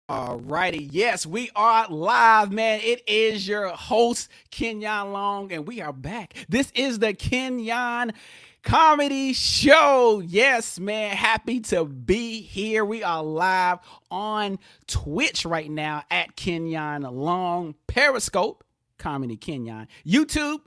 Alrighty, yes, we are live, man. It is your host, Kenyon Long, and we are back. This is the Kenyon Comedy Show. Yes, man, happy to be here. We are live on Twitch right now at Kenyon Long, Periscope, Comedy Kenyon, YouTube,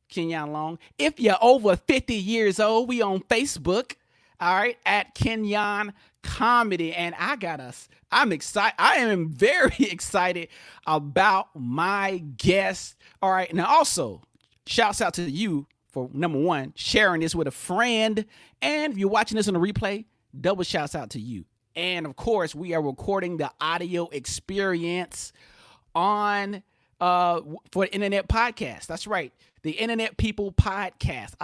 Kenyon Long. If you're over 50 years old, we on Facebook. All right, at Kenyon Comedy, and I'm excited. I am very excited about my guest. All right, now also shouts out to you for number one sharing this with a friend, and if you're watching this on the replay, double shouts out to you. And of course, we are recording the audio experience on for the Internet Podcast. That's right, the Internet People Podcast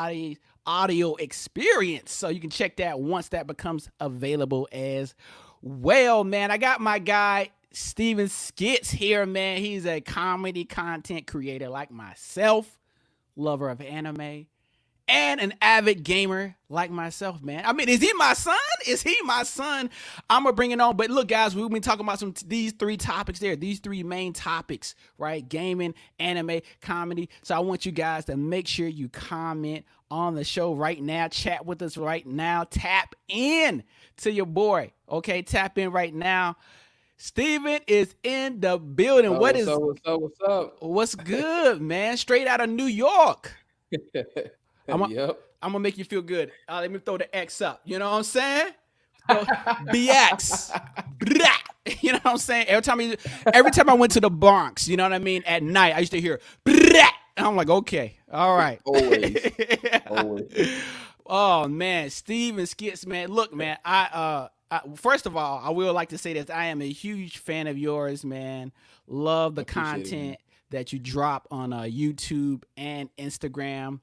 audio experience. So you can check that once that becomes available as well, man. I got my guy Steveskits here, man. He's a comedy content creator like myself, lover of anime, and an avid gamer like myself, man. I mean, is he my son? Is he my son? I'm gonna bring it on. But look, guys, we've been talking about these three topics there, these three main topics, right? Gaming, anime, comedy. So I want you guys to make sure you comment on the show right now. Chat with us right now. Tap in to your boy. Okay, tap in right now. Steven is in the building. What's up? What's good, man? Straight out of New York. I'm gonna make you feel good. Let me throw the X up. You know what I'm saying? BX. You know what I'm saying? Every time I went to the Bronx, you know what I mean? At night, I used to hear and I'm like, okay, all right. Always. Oh man, Steveskits, man. Look, man, I first of all, I will like to say that I am a huge fan of yours, man. Love the content that you drop on YouTube and Instagram.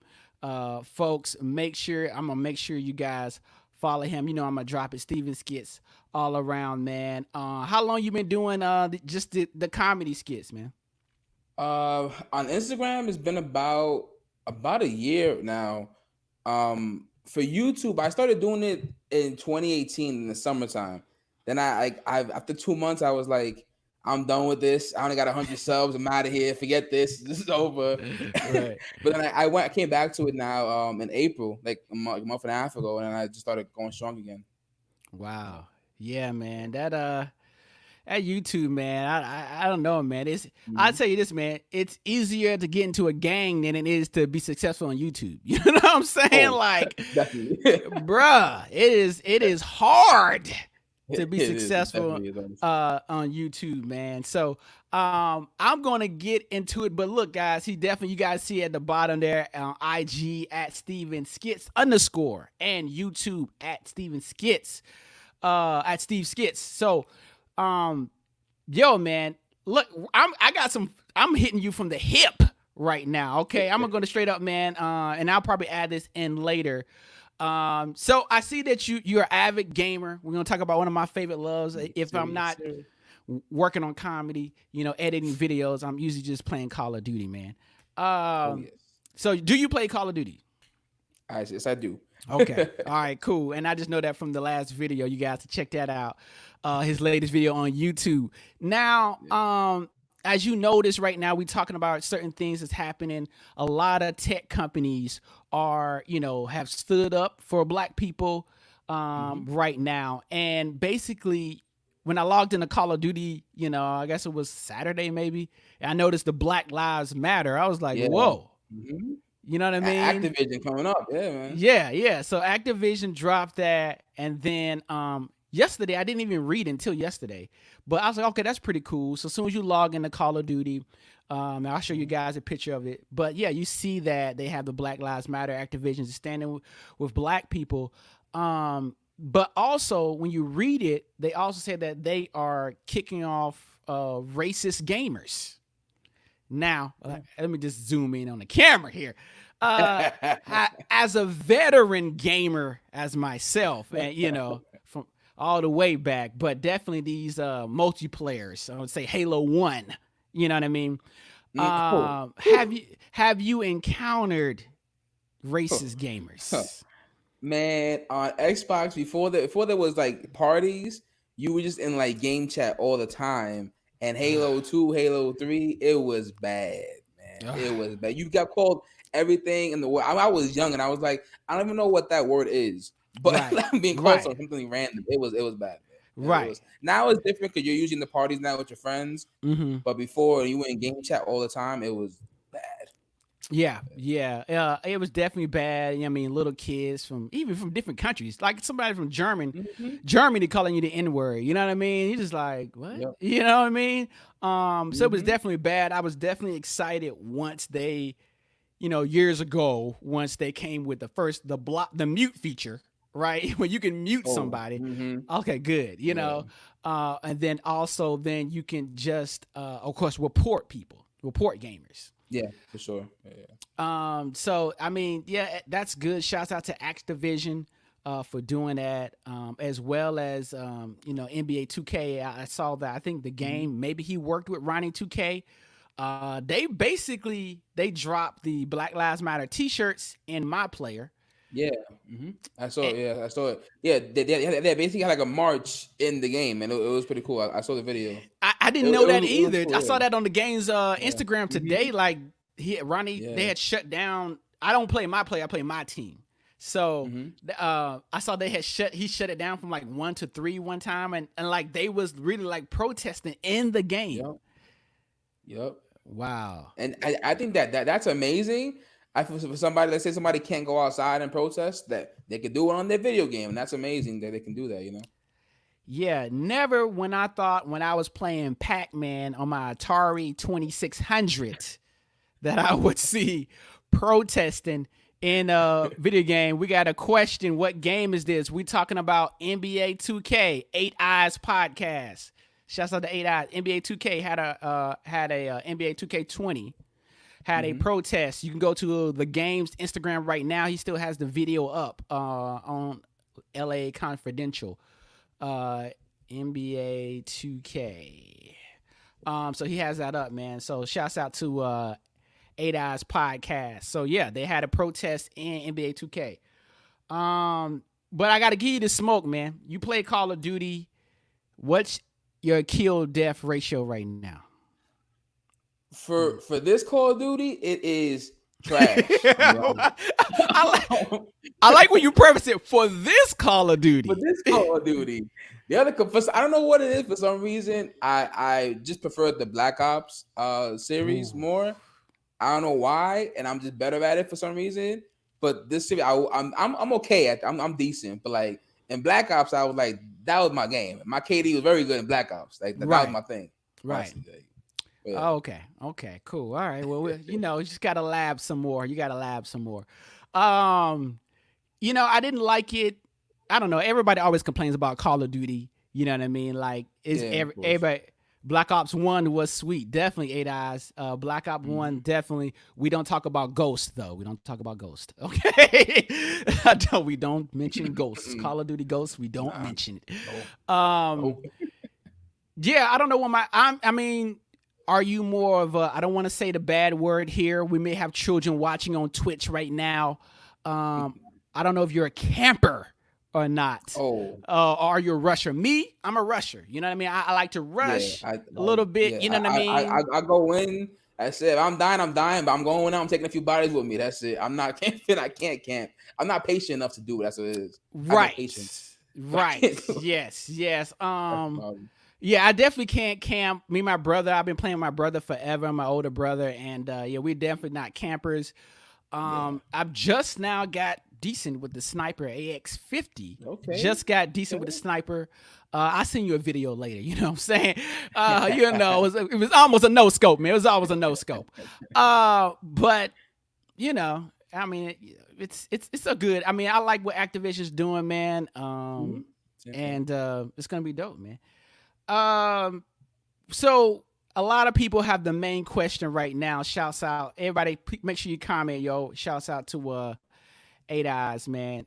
Folks, I'm gonna make sure you guys follow him. You know, I'm gonna drop it, Steveskits, all around, man. How long you been doing just the comedy skits, man? On Instagram, it's been about a year now. For YouTube, I started doing it in 2018 in the summertime. Then I after 2 months, I was like, I'm done with this. I only got 100 subs. I'm out of here. Forget this. This is over. Right. But then I came back to it now in April, like a month and a half ago, and I just started going strong again. Wow. Yeah, man. That YouTube, man. I don't know, man. I'll tell you this, man. It's easier to get into a gang than it is to be successful on YouTube. You know what I'm saying? Like, definitely. bruh, it is hard to be successful on YouTube, man. So I'm gonna get into it, but look, guys, you guys see at the bottom there on IG at Steveskits _ and YouTube at Steveskits at Steveskits. So yo, man, look, I'm hitting you from the hip right now. Okay, I'm gonna go straight up, man. And I'll probably add this in later. So I see that you're an avid gamer. We're gonna talk about one of my favorite loves. If I'm not working on comedy, you know, editing videos, I'm usually just playing Call of Duty, man. Yes. So do you play Call of Duty? Yes, I do. Okay. All right, cool. And I just know that from the last video. You guys to check that out. His latest video on YouTube. Now, as you notice right now, we're talking about certain things that's happening. A lot of tech companies are, you know, have stood up for Black people right now. And basically, when I logged into Call of Duty, you know, I guess it was Saturday maybe, I noticed the Black Lives Matter. I was like, whoa. Mm-hmm. You know what I mean? Activision coming up. Yeah, man. Yeah. So Activision dropped that. And then yesterday, I didn't even read until yesterday. But I was like, okay, that's pretty cool. So as soon as you log into Call of Duty, I'll show you guys a picture of it. But yeah, you see that they have the Black Lives Matter. Activision is standing with Black people. But also, when you read it, they also say that they are kicking off racist gamers. Now, let me just zoom in on the camera here. As a veteran gamer, as myself, and you know, from all the way back, but definitely these multiplayers, I would say Halo 1, you know what I mean? Cool. Have you encountered racist gamers? Man, on Xbox before there was like parties, you were just in like game chat all the time. And Halo 2, Halo 3, it was bad, man. It was bad. You got called everything in the world. I was young and I was like, I don't even know what that word is. But Right. I'm being called something random. It was bad, man. Right. Now it's different because you're usually in the parties now with your friends. Mm-hmm. But before you were in game chat all the time, it was bad. Yeah. It was definitely bad. I mean, little kids from different countries, like somebody from Germany calling you the N-word. You know what I mean? You're just like, what? Yep. You know what I mean? So it was definitely bad. I was definitely excited once they, years ago, once they came with the mute feature, right? When you can mute somebody. Okay, good. And then also then you can just, of course, report gamers. Yeah, for sure. Yeah. So I mean, yeah, that's good. Shouts out to Activision for doing that, as well as NBA 2K. I saw that. I think the game, maybe he worked with Ronnie 2K. They dropped the Black Lives Matter T-shirts in My Player. Yeah, I saw it. I saw it. Yeah, they basically had like a march in the game, and it was pretty cool. I saw the video. I didn't know that either. Cool, I saw that on the game's Instagram today. Like Ronnie, they had shut down. I don't play My Player. I play My Team. So I saw he shut it down from like 1 to 3 one time, and like they was really like protesting in the game. Yep. Wow. And I think that's amazing. For somebody, let's say somebody can't go outside and protest, that they could do it on their video game. And that's amazing that they can do that, Yeah, never when I was playing Pac-Man on my Atari 2600 that I would see protesting in a video game. We got a question. What game is this? We talking about NBA 2K, 8 Eyes Podcast. Shouts out to 8 Eyes. NBA 2K had a NBA 2K20. Had a protest. You can go to the game's Instagram right now. He still has the video up on LA Confidential. NBA 2K. So he has that up, man. So shouts out to 8 Eyes Podcast. So yeah, they had a protest in NBA 2K. But I gotta give you the smoke, man. You play Call of Duty. What's your kill death ratio right now? For this Call of Duty, it is trash. I like when you preface it for this Call of Duty. For this Call of Duty. The other, I don't know what it is. For some reason, I just prefer the Black Ops series more. I don't know why, and I'm just better at it for some reason. But this series, I'm okay at. I'm decent, but like in Black Ops, I was like, that was my game. My KD was very good in Black Ops. Like that was my thing. Right. Yeah. Oh, okay, cool. All right. Well, you just gotta lab some more. I didn't like it. I don't know. Everybody always complains about Call of Duty. You know what I mean? Like, everybody. Black Ops 1 was sweet. Definitely 8 Eyes. Black Ops 1, definitely. We don't talk about Ghost, though. We don't talk about Ghost. Okay? We don't mention Ghosts. Call of Duty Ghosts, we don't mention it. Yeah, I don't know what I mean, are you more of a, I don't want to say the bad word here. We may have children watching on Twitch right now. I don't know if you're a camper or not. Are you a rusher? Me, I'm a rusher. You know what I mean? I like to rush a little bit. Yeah. You know what I mean? I go in. I said, if I'm dying, but I'm going out. I'm taking a few bodies with me. That's it. I'm not camping. I can't camp. I'm not patient enough to do it. That's what it is. Right. Right. Yes. Yeah, I definitely can't camp. Me and my brother, I've been playing with my brother forever, my older brother, and we're definitely not campers. I've just now got decent with the sniper AX50. Okay. Just got decent with the sniper. I'll send you a video later. You know what I'm saying? It was almost a no scope, man. It was always a no scope. But I mean, it's a good. I mean, I like what Activision's doing, man. And it's gonna be dope, man. So a lot of people have the main question right now. Shouts out everybody. Make sure you comment, yo. Shouts out to 8 Eyes, man.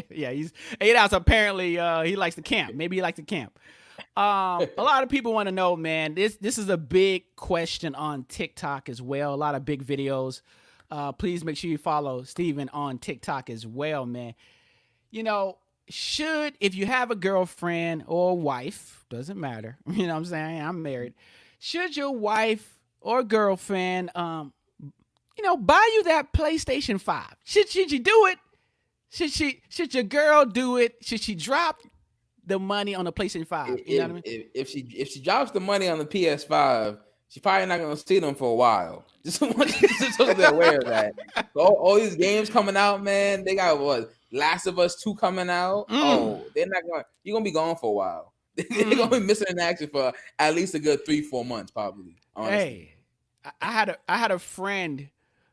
Yeah, he's 8 Eyes. Apparently, he likes to camp. Maybe he likes to camp. A lot of people want to know, man. This is a big question on TikTok as well. A lot of big videos. Please make sure you follow Steven on TikTok as well, man. if you have a girlfriend or wife, doesn't matter. You know what I'm saying? I'm married. Should your wife or girlfriend, buy you that PlayStation 5? Should you do it? Should your girl do it? Should she drop the money on the PlayStation 5? You know what I mean? If she drops the money on the PS5, she's probably not gonna see them for a while. Just so they're aware of that. All these games coming out, man. They got what? Last of Us 2 coming out. Oh, they're not going. You're gonna be gone for a while. They're gonna be missing in action for at least a good 3-4 months, probably. Honestly. Hey, I had a friend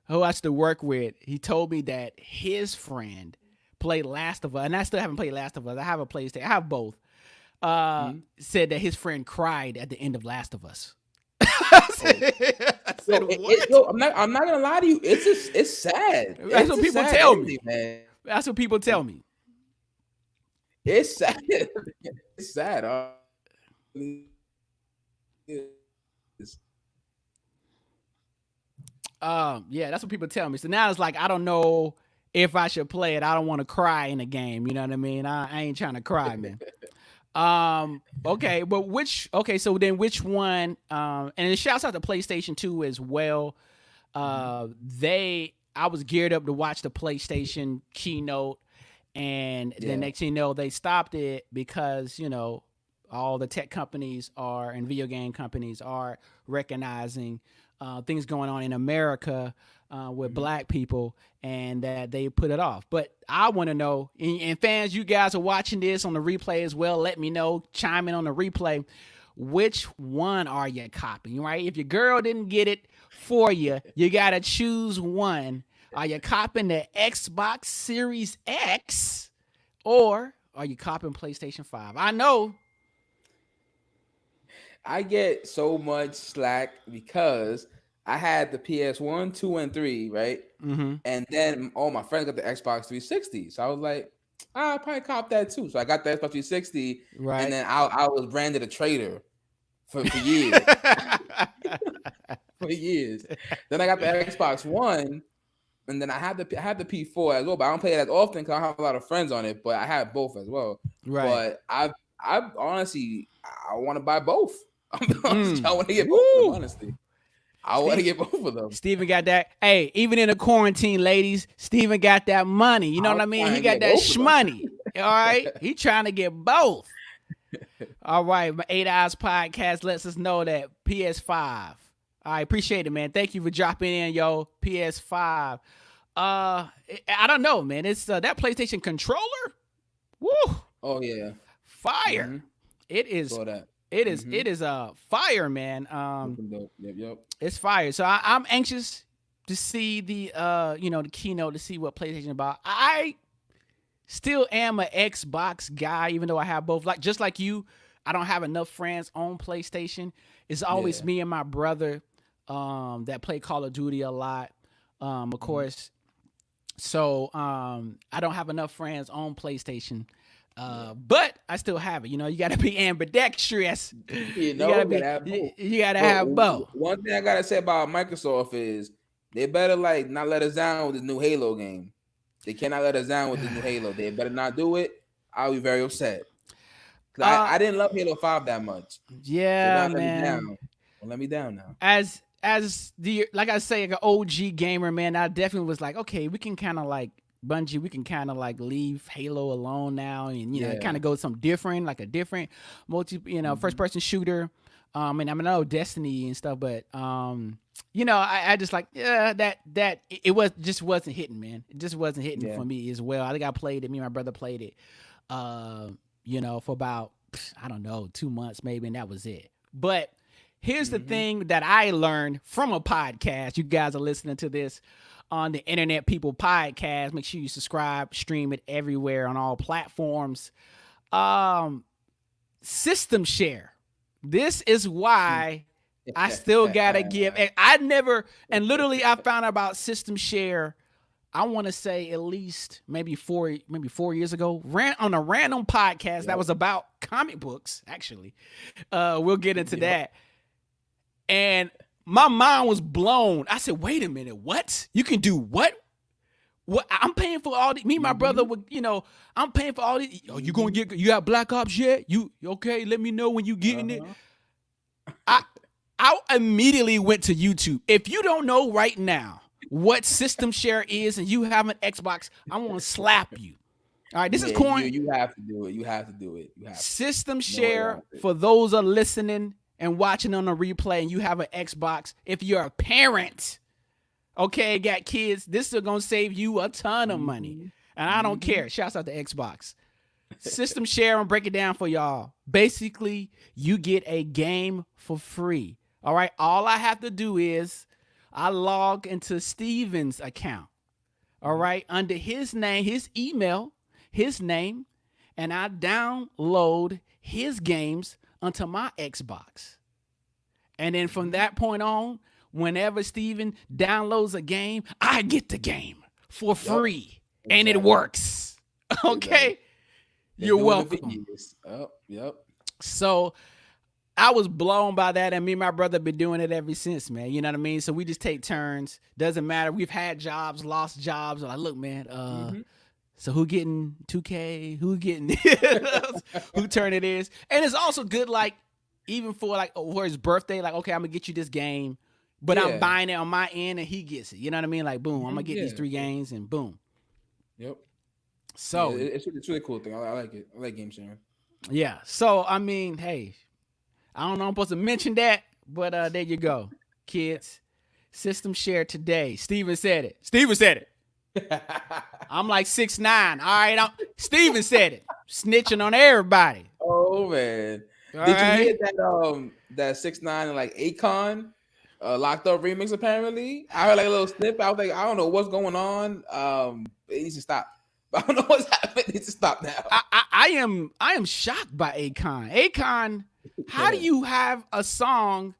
who I used to work with. He told me that his friend played Last of Us, and I still haven't played Last of Us. I have a PlayStation. I have both. Said that his friend cried at the end of Last of Us. I said, what? I'm not gonna lie to you. It's sad. That's what people tell me, man. That's what people tell me. It's sad. It's sad. Yeah, that's what people tell me. So now it's like I don't know if I should play it. I don't want to cry in a game. You know what I mean? I ain't trying to cry, man. Okay, but so then which one, and it shouts out to PlayStation 2 as well. I was geared up to watch the PlayStation keynote, and the next thing you know, they stopped it because, all the tech companies and video game companies are recognizing things going on in America with black people, and that they put it off. But I want to know, and fans, you guys are watching this on the replay as well. Let me know, chime in on the replay. Which one are you copying, right? If your girl didn't get it for you, you got to choose one. Are you copying the Xbox Series X, or are you copying PlayStation 5? I know I get so much slack because I had the PS1, 2, and 3, right? Mm-hmm. And then all my friends got the Xbox 360. So I was like, I'll probably cop that too. So I got the Xbox 360, right? And then I was branded a traitor for years. For years. Then I got the Xbox One, and then I had the P4 as well. But I don't play it as often because I have a lot of friends on it. But I have both as well. Right. But I honestly, I want to buy both. I want to get both of them, honestly. I want to get both of them. Steven got that. Hey, even in the quarantine, ladies, Steven got that money. You know what I mean? He got that shmoney. All right? He trying to get both. All right. My 8 Eyes podcast lets us know that PS5. I appreciate it, man. Thank you for dropping in, yo. PS5. I don't know, man. It's that PlayStation controller. Woo. Oh, yeah. Fire. Mm-hmm. It is. Saw that. It is. Mm-hmm. It is fire, man. Yep. It's fire. So I'm anxious to see the the keynote, to see what PlayStation is about. I still am an Xbox guy, even though I have both. Just like you, I don't have enough friends on PlayStation. It's always me and my brother that play Call of Duty a lot. Of course. So I don't have enough friends on PlayStation. But I still have it. You got to be ambidextrous. You gotta have both. One thing I gotta say about Microsoft is they better not let us down with the new Halo game. They cannot let us down with the new Halo. They better not do it. I'll be very upset. I didn't love Halo 5 that much. Yeah, so man. Don't let me down now. As like I say, like an OG gamer, man, I definitely was like, okay, we can kind of Bungie, we can kind of leave Halo alone now, and kind of go some different, like a different multi, first person shooter. And I know Destiny and stuff, but I just that it wasn't hitting, man. It just wasn't hitting for me as well. I think I played it. Me and my brother played it, for about 2 months maybe, and that was it. But here's the thing that I learned from a podcast. You guys are listening to this on the Internet People podcast. Make sure you subscribe, stream it everywhere on all platforms. System share. This is why I still gotta give. I found out about system share, I want to say at least maybe 4 years ago, on a random podcast that was about comic books, actually. We'll get into that. And my mind was blown. I said, wait a minute, what? You can do what? What I'm paying for all the, me and my brother would, I'm paying for all these. Oh, you gonna get, you got Black Ops yet? You okay? Let me know when you getting it. I immediately went to YouTube. If you don't know right now what System Share is and you have an Xbox, I want to slap you. All right, this is corn. You have to do it. You have to do it. You have to. System Share, for those are listening and watching on a replay and you have an Xbox, if you're a parent, okay, got kids, this is going to save you a ton of money. And I don't care. Shouts out to Xbox. System Share, and break it down for y'all. Basically, you get a game for free. All right, all I have to do is I log into Steven's account. All right, under his name, his email, his name, and I download his games onto my Xbox. And then from that point on, whenever Steven downloads a game, I get the game for free. Exactly. And it works. Okay? Exactly. You're welcome. Yep. So I was blown by that, and me and my brother been doing it ever since, man. You know what I mean? So we just take turns. Doesn't matter. We've had jobs, lost jobs. I'm like, look, man, so who getting 2K? Who getting who turn it is? And it's also good, like, even for like for his birthday, like, okay, I'm gonna get you this game, but I'm buying it on my end and he gets it. You know what I mean? Like, boom, I'm gonna get these 3 games and boom. Yep. So it's really cool thing. I like it. I like game sharing. Yeah. So I mean, hey, I don't know I'm supposed to mention that, but there you go, kids. System Share today. Steven said it. I'm like 6'9". All right, Steven said it. Snitching on everybody. Oh man. Did you hear that 6ix9ine and like Akon Locked Up remix? Apparently, I heard like a little snippet. I was like, I don't know what's going on. It needs to stop. But I don't know what's happening. It needs to stop now. I am shocked by Akon. Akon, how do you have a song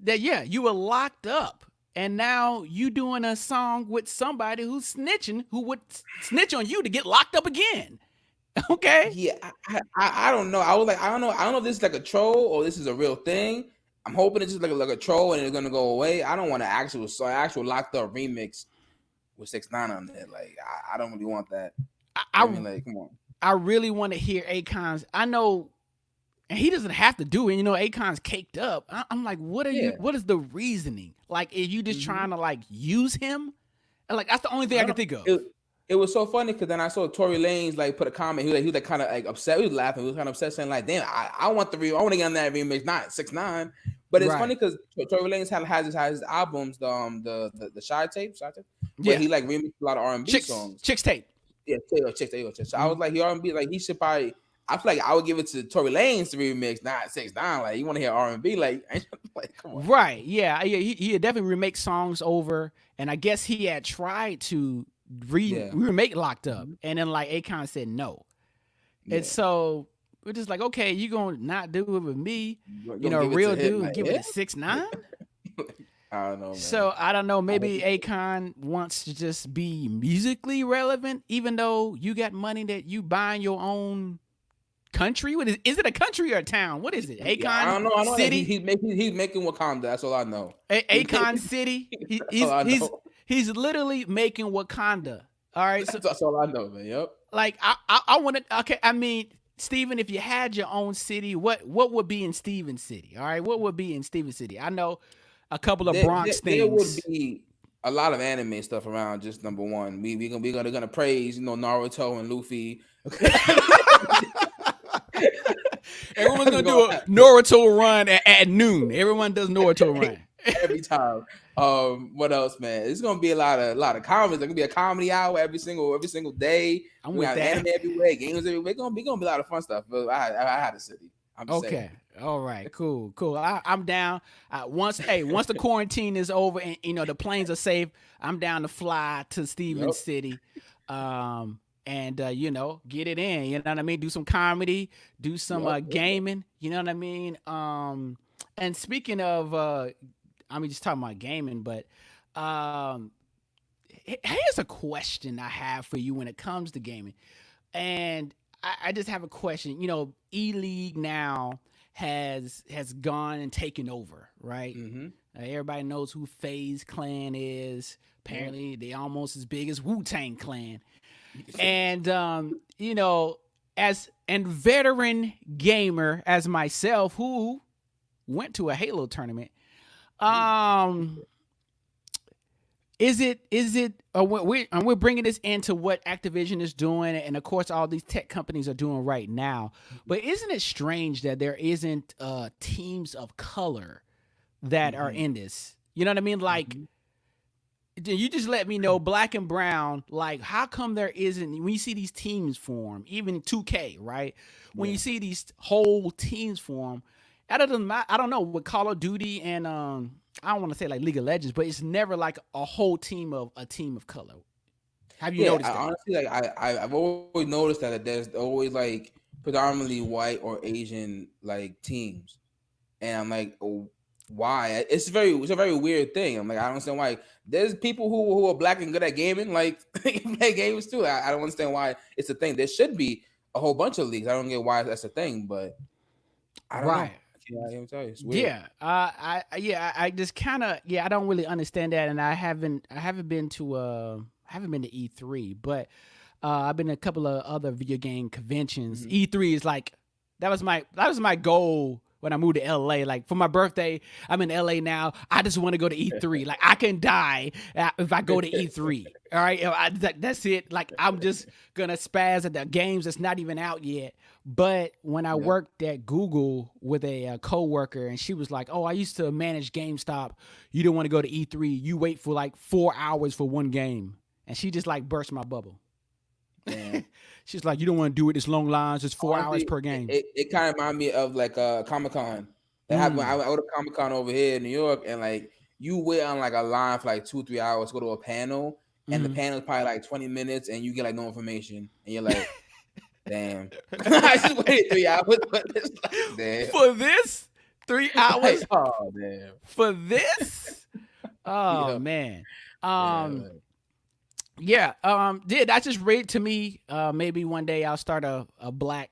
that you were locked up and now you doing a song with somebody who's snitching, who would snitch on you to get locked up again? Okay. Yeah, I don't know. I was like, I don't know if this is like a troll or this is a real thing. I'm hoping it's just like a troll and it's gonna go away. I don't want an actual Locked Up remix with 6ix9ine on there. Like, I don't really want that. I mean, like, come on. I really want to hear Akon's. I know, and he doesn't have to do it. You know, Akon's caked up. I'm like, what are you? What is the reasoning? Like, are you just trying to like use him? And like, that's the only thing I can think of. It was so funny because then I saw Tory Lanez like put a comment. He was like kind of like upset. He was laughing. He was kind of upset, saying like, "Damn, I want I want to get on that remix, not 6ix9ine." But it's funny because Tory Lanez has his albums, the Shy Tape, where he like remixed a lot of R&B songs. Chicks Tape. Yeah, Chicks Tape. So I was like, he R&B, like he should probably. I feel like I would give it to Tory Lanez to remix, not 6ix9ine. Like, you want to hear R&B, like come on. Right? Yeah. He had definitely remake songs over, and I guess he had tried to remake Locked Up, and then like Akon said no, and so we're just like, okay, you gonna not do it with me, real dude, and give it to 6ix9ine? I don't know, man. So I don't know. Maybe Akon wants to just be musically relevant, even though you got money that you buying your own country. What is it? A country or a town? What is it? Akon I don't know. City. He's making Wakanda. That's all I know. Akon City. He's literally making Wakanda. All right. So that's all I know, man. Yep. Like I want to. Okay. I mean, Steven, if you had your own city, what would be in Steven City? All right. What would be in Steven City? I know a couple of Bronx things. There would be a lot of anime stuff around. Just number one, we're gonna praise Naruto and Luffy. Everyone's gonna do a Naruto run at noon. Everyone does Naruto run every time. What else, man? It's gonna be a lot of comedies. There's gonna be a comedy hour every single day. We have anime everywhere, games everywhere. It's gonna be a lot of fun stuff. But I had a city. I'm okay. Saying. All right. Cool. I'm down. Once the quarantine is over and the planes are safe, I'm down to fly to Steven City. And get it in. You know what I mean? Do some comedy, do some gaming. You know what I mean? And speaking of, just talking about gaming, but here's a question I have for you when it comes to gaming. And I just have a question. E-League now has gone and taken over, right? Mm-hmm. Everybody knows who FaZe Clan is. Apparently, they almost as big as Wu-Tang Clan. And you know, as a veteran gamer as myself, who went to a Halo tournament, um, we're bringing this into what Activision is doing, and of course all these tech companies are doing right now. But isn't it strange that there isn't teams of color that are in this? You know what I mean? Like, you just let me know, black and brown, like, how come there isn't, when you see these teams form, even 2K, right? When you see these whole teams form, I don't know, with Call of Duty and I don't want to say like League of Legends, but it's never like a whole team of color. Have you noticed that? Honestly, like I've always noticed that there's always like predominantly white or Asian like teams, and I'm like, oh, why? It's a very weird thing. I'm like, I don't understand why. There's people who are black and good at gaming, like play games too. I don't understand why it's a thing. There should be a whole bunch of leagues. I don't get why that's a thing, but I don't know. I can't even tell you. It's weird. I just kind of I don't really understand that, and I haven't been to E3, but I've been to a couple of other video game conventions. E3 is like that was my goal when I moved to LA. Like, for my birthday, I'm in LA now. I just want to go to E3. Like, I can die if I go to E3. All right, that's it. Like, I'm just gonna spaz at the games that's not even out yet. But when I worked at Google with a coworker, and she was like, "Oh, I used to manage GameStop. You don't want to go to E3. You wait for like 4 hours for one game." And she just like burst my bubble. She's like, "You don't want to do it this long lines. It's 4 hours per game." It kind of reminded me of like Comic-Con. That happened. I went to Comic-Con over here in New York, and like you wait on like a line for like 2-3 hours to go to a panel, and the panel is probably like 20 minutes, and you get like no information, and you're like, damn. I just waited 3 hours for this. Like, damn. For this 3 hours? Like, oh damn. For this? Oh man. That's just weird to me. Maybe one day I'll start a black,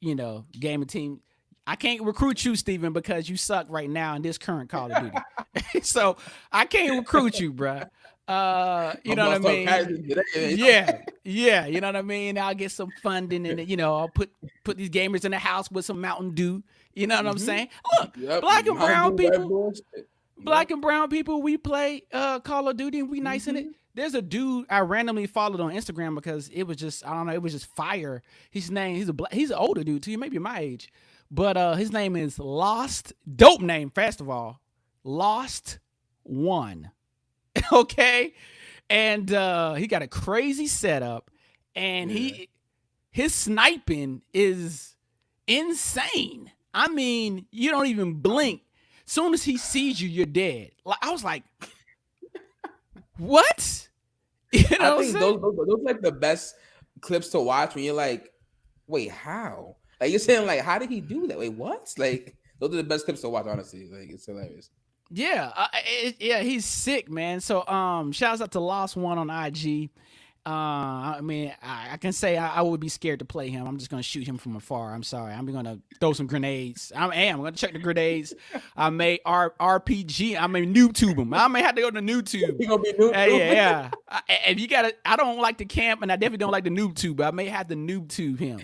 gaming team. I can't recruit you, Steven, because you suck right now in this current Call of Duty. So I can't recruit you, bruh. You know what I mean? Yeah. You know what I mean? I'll get some funding, and I'll put these gamers in the house with some Mountain Dew. You know what I'm saying? Look, black and brown people, we play Call of Duty, and we nice in it. There's a dude I randomly followed on Instagram because it was just, I don't know, it was just fire. His name, he's an older dude too, maybe my age, but his name is Lost. Dope name, first of all, Lost One. Okay, and he got a crazy setup, and his sniping is insane. I mean, you don't even blink. Soon as he sees you, you're dead. Like, I was like, what? I think those like the best clips to watch when you're like, wait, how? Like, you're saying, like, how did he do that? Wait, what? Like, those are the best clips to watch, honestly. Like, it's hilarious. Yeah, he's sick, man. So shouts out to Lost One on IG. I mean, I can say I would be scared to play him. I'm just gonna shoot him from afar. I'm sorry. I'm gonna throw some grenades. I'm gonna check the grenades. I may RPG. I may noob tube him. I may have to go to noob tube. You gonna be noob? Yeah. If you gotta, I don't like to camp, and I definitely don't like the noob tube. But I may have to noob tube him.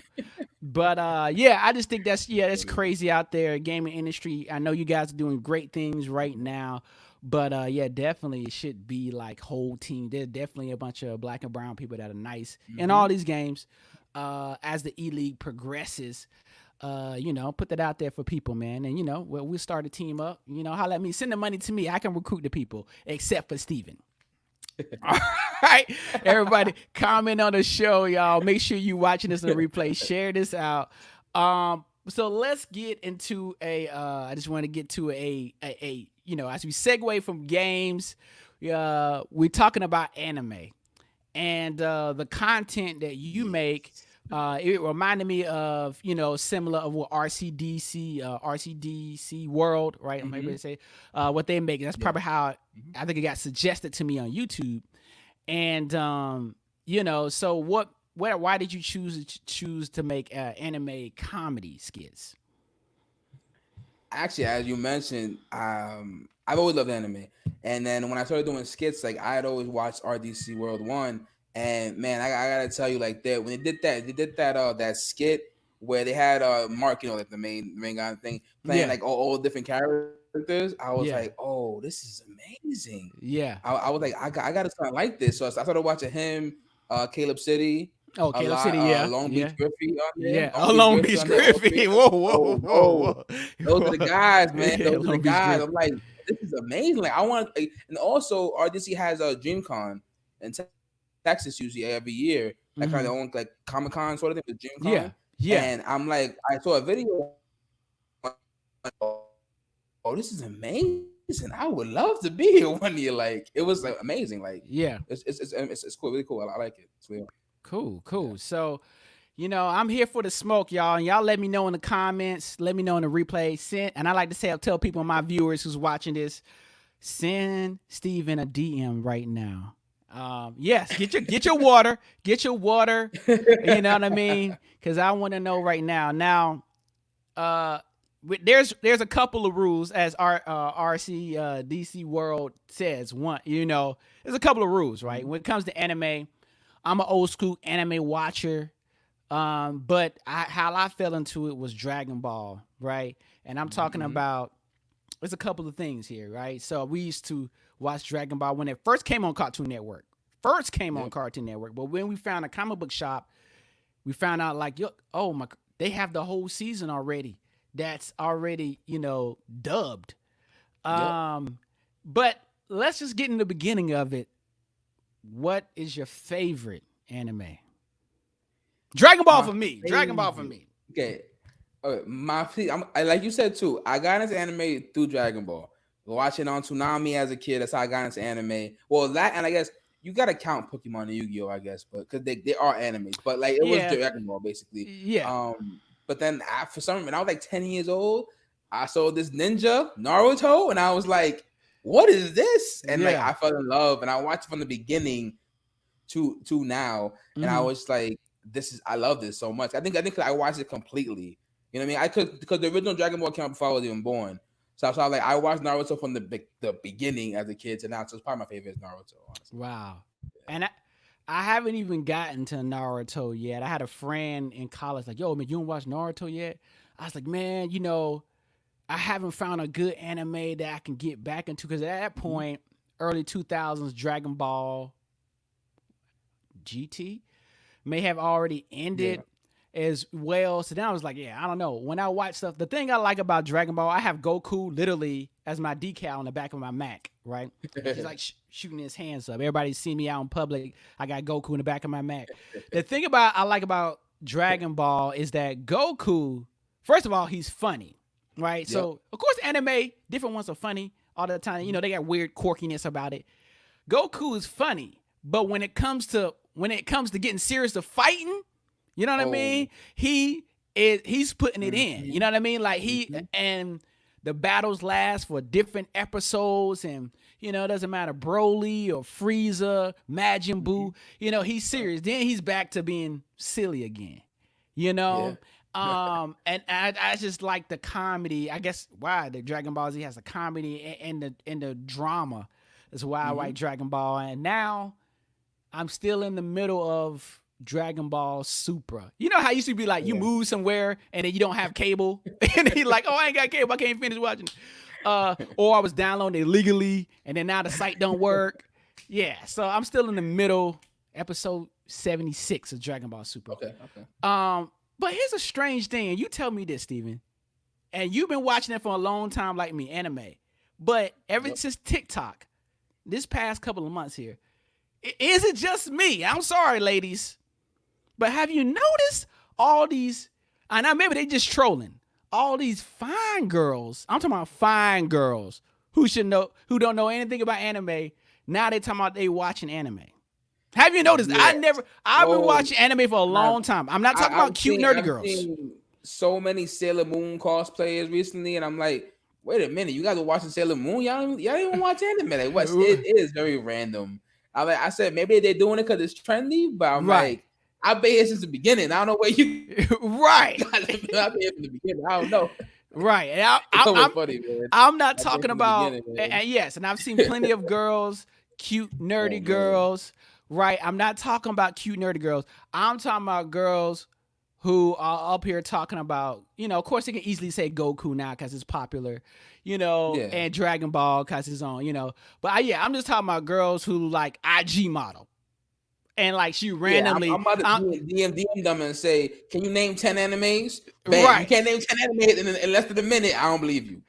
But I just think that's crazy out there, gaming industry. I know you guys are doing great things right now. But definitely it should be like whole team. There's definitely a bunch of black and brown people that are nice in all these games. As the E-League progresses, put that out there for people, man. And we'll start a team up. Holla at me, send the money to me. I can recruit the people, except for Steven. All right, everybody, comment on the show, y'all. Make sure you watching this on replay. Share this out. So let's get into I just want to get to a as we segue from games, we're talking about anime and the content that you make. It reminded me of, similar of what RCDC World, right? I'm maybe say what they make. That's probably how I think it got suggested to me on YouTube. And so why did you choose to make anime comedy skits? actually, as you mentioned, I've always loved anime, and then when I started doing skits, like I had always watched RDC World One, and man, I gotta tell you, like that when they did that that skit where they had Mark, you know, like the main guy thing, playing Yeah, like all different characters. I was like, yeah, oh, this is amazing. yeah. I was like, I gotta start like this. So I started watching him, Caleb City, Oh, a Caleb lot, City, yeah, Long Beach yeah, Griffey on there, yeah. Long Oh, Beach Long Griffey Beach on there, all three Griffey. of them. Whoa, whoa, Oh whoa, no, whoa. those are the guys, man. Yeah, Those are the Long Beach guys. Griffey. I'm like, this is amazing. Like, I want, and also RDC has a DreamCon in Texas usually every year. That kind of Hmm. own like Comic Con sort of thing with Yeah, DreamCon. yeah, And I'm like, I saw a video. Oh, this is amazing. I would love to be here one year. Like, it was like amazing. Like, yeah. it's cool, really cool. I like it. It's real. Cool, Yeah. cool. So, I'm here for the smoke, y'all. And y'all let me know in the comments. Let me know in the replay. And I like to say, I'll tell people, my viewers who's watching this, send Steven a DM right now. Yes, get your water. Get your water. You know what I mean? Because I want to know right now. Now, uh, there's a couple of rules as our RC DC World says. One, there's a couple of rules, right? When it comes to anime, I'm an old school anime watcher. But how I fell into it was Dragon Ball, right? And I'm talking Mm-hmm. about there's a couple of things here, right? So we used to watch Dragon Ball when it first came on Cartoon Network. First came on Yep. Cartoon Network, but when we found a comic book shop, we found out like, yo, oh my, they have the whole season already. That's already, dubbed. Yep. But let's just get in the beginning of it. What is your favorite anime? Dragon Ball My for me. Dragon Ball for favorite. me. Okay. I like you said too. I got into anime through Dragon Ball. Watching on Toonami as a kid, that's how I got into anime. Well, that and I guess you gotta count Pokemon and Yu-Gi-Oh, I guess, but because they are animes, but like it was Yeah, Dragon Ball basically. yeah, But then for some reason, I was like 10 years old. I saw this ninja Naruto, and I was like, "What is this?" And like yeah. I fell in love, and I watched from the beginning to now, and I Mm-hmm. was like, "This is I love this so much." I think I watched it completely. You know what I mean? I could because the original Dragon Ball came out before I was even born. So I was like, I watched Naruto from the beginning as a kid to now. So it's probably my favorite is Naruto, honestly. Wow. And I haven't even gotten to Naruto yet. I had a friend in college like, yo, man, you don't watch Naruto yet? I was like, man, I haven't found a good anime that I can get back into because at that Mhm. point, early 2000s, Dragon Ball GT may have already ended Yeah. as well. So then I was like, yeah, I don't know. When I watch stuff, the thing I like about Dragon Ball, I have Goku literally as my decal on the back of my Mac, right? He's like shooting his hands up. Everybody see me out in public. I got Goku in the back of my Mac. The thing I like about Dragon Ball is that Goku, first of all, he's funny, right? Yep. So of course, anime, different ones are funny all the time. They got weird quirkiness about it. Goku is funny, but when it comes to getting serious to fighting, you know what I mean? Oh. He's putting it in. You Mhm. know what I mean? Like Mhm. and the battles last for different episodes, and it doesn't matter Broly or Frieza, Majin Buu. He's serious. Then he's back to being silly again. You know. Yeah. And I just like the comedy. I guess why the Dragon Ball Z has the comedy and the drama. That's why I like Mhm. Dragon Ball. And now I'm still in the middle of Dragon Ball Super. You know how it used to be like you Yeah. move somewhere and then you don't have cable, and then you're like, oh, I ain't got cable, I can't finish watching. Or I was downloading it illegally, and then now the site don't work. Yeah, so I'm still in the middle, episode 76 of Dragon Ball Super. Okay. Okay. But here's a strange thing, and you tell me this, Steven. And you've been watching it for a long time, like me, anime. But ever Yep. since TikTok, this past couple of months here, is it just me? I'm sorry, ladies. But have you noticed all these, and now maybe they just trolling, all these fine girls, I'm talking about fine girls who don't know anything about anime, now they talking about they watching anime. Have you noticed? Yes. I've been Oh, watching anime for a long time. I'm not talking about cute nerdy I've girls. seen so many Sailor Moon cosplayers recently, and I'm like, wait a minute, you guys are watching Sailor Moon? Y'all don't even watch anime. Like, it is very random. I said maybe they're doing it because it's trendy, but I'm Right. like, I've been here since the beginning. I don't know where you Right. got it. I've been here from the beginning. I don't know. Right. And That was funny, man. I'm not I think talking from the about, beginning, man. yes, and I've seen plenty of girls, cute, nerdy Oh man. girls, right? I'm not talking about cute, nerdy girls. I'm talking about girls who are up here talking about, of course they can easily say Goku now because it's popular, Yeah. and Dragon Ball because it's on, But yeah, I'm just talking about girls who like IG model. And like she Yeah, randomly, I'm about to DM them and say, "Can you name 10 animes?" Bam, you right? can't name 10 animes in less than a minute. I don't believe you.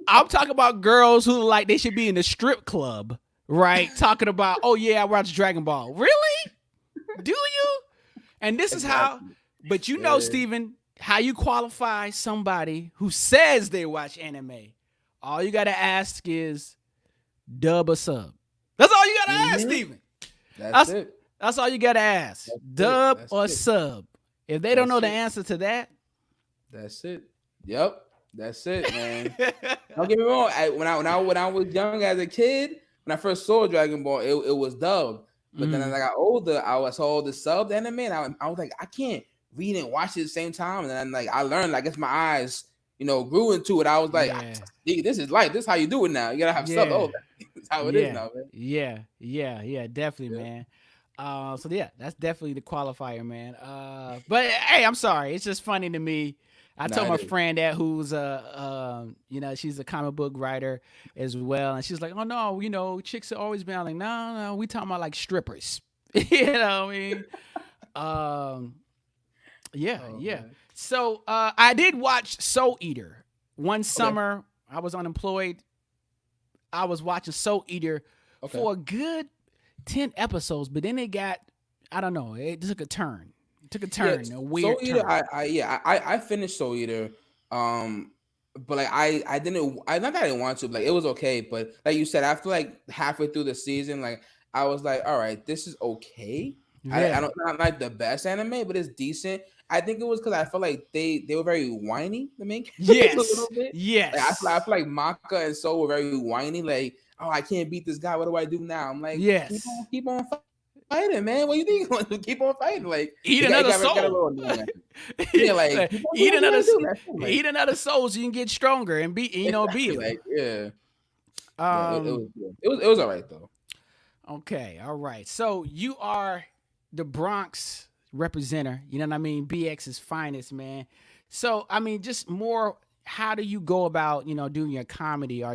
I'm talking about girls who like they should be in the strip club, right? Talking about, oh yeah, I watch Dragon Ball. Really? Do you? And this is how, Exactly. but Yeah. Steven, how you qualify somebody who says they watch anime. All you gotta ask is dub or sub. That's all you gotta ask, Steven. That's it. That's all you gotta ask. That's Dub That's or it. sub. If they don't know the That's it. answer to that, That's it. Yep. That's it, man. Don't get me wrong. When I was young as a kid, when I first saw Dragon Ball, it was dubbed. But then as I got older, I saw all the subbed anime, and I was like, I can't read and watch it at the same time. And then like I learned, I guess my eyes, grew into it. I was like, this is life. This is how you do it now. You gotta have sub. Oh, that's how it is now, man. Yeah, definitely, man. So yeah, that's definitely the qualifier, man. But hey, I'm sorry. It's just funny to me. I told my friend that who's she's a comic book writer as well, and she's like, oh no, chicks have always been. I'm like, no, we talking about like strippers. You know what I mean? Yeah. Man. So I did watch Soul Eater one summer. I was unemployed. I was watching Soul Eater for a good 10 episodes, but then it got, I don't know, it took a turn. A weird Soul Eater, turn. I finished Soul Eater. But like I didn't, not that I didn't want to, like it was okay, but like you said, after like halfway through the season, like I was like, all right, this is okay. I don't not like the best anime, but it's decent. I think it was because I felt like they were very whiny, the main characters, a little bit. Yes. Like, I feel like Maka and Soul were very whiny, like, oh, I can't beat this guy. What do I do now? I'm like, keep on fighting, man. What do you think? Keep on fighting. Like, eat another soul. Yeah, like eat another soul so you can get stronger and beat beat him. Like, it was all right though. Okay, all right. So you are the Bronx representer. You know what I mean? BX's finest, man. So I mean, just more. How do you go about, doing your comedy? How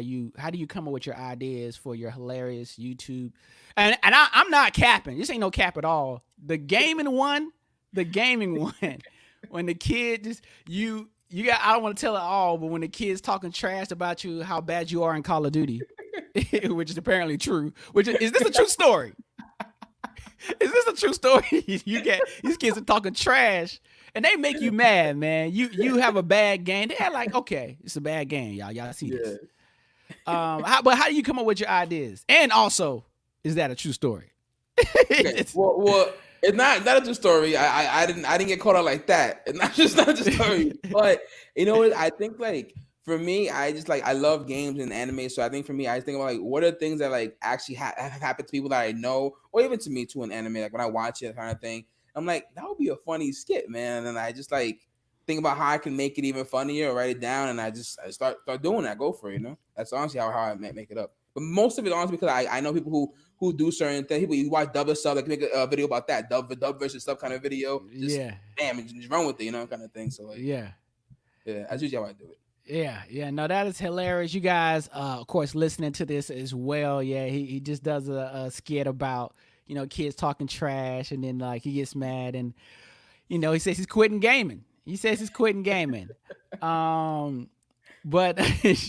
do you come up with your ideas for your hilarious YouTube? And I'm not capping. This ain't no cap at all. The gaming one, when the kid just you got, I don't want to tell it all, but when the kid's talking trash about you, how bad you are in Call of Duty, which is apparently true. Is this a true story? Is this a true story? You get these kids are talking trash. And they make you mad, man. You have a bad game. They're like, okay, it's a bad game, y'all. Y'all see this. But how do you come up with your ideas? And also, is that a true story? Well, it's not a true story. I didn't get caught out like that. It's not a true story. But you know what? I think like for me, I just like I love games and anime. So I think for me, I just think about like what are things that like actually have happened to people that I know, or even to me too in anime. Like when I watch it, kind of thing. I'm like, that would be a funny skit, man. And I just like think about how I can make it even funnier, or write it down, and I start doing that. Go for it, That's honestly how I make it up. But most of it, honestly, because I know people who do certain things. People who watch dub or sub, like make a video about that dub versus sub kind of video. Just run with it, kind of thing. So like, that's usually how I do it. Yeah. No, that is hilarious. You guys, of course, listening to this as well. Yeah, he just does a skit about, kids talking trash, and then like he gets mad, and he says he's quitting gaming. But it's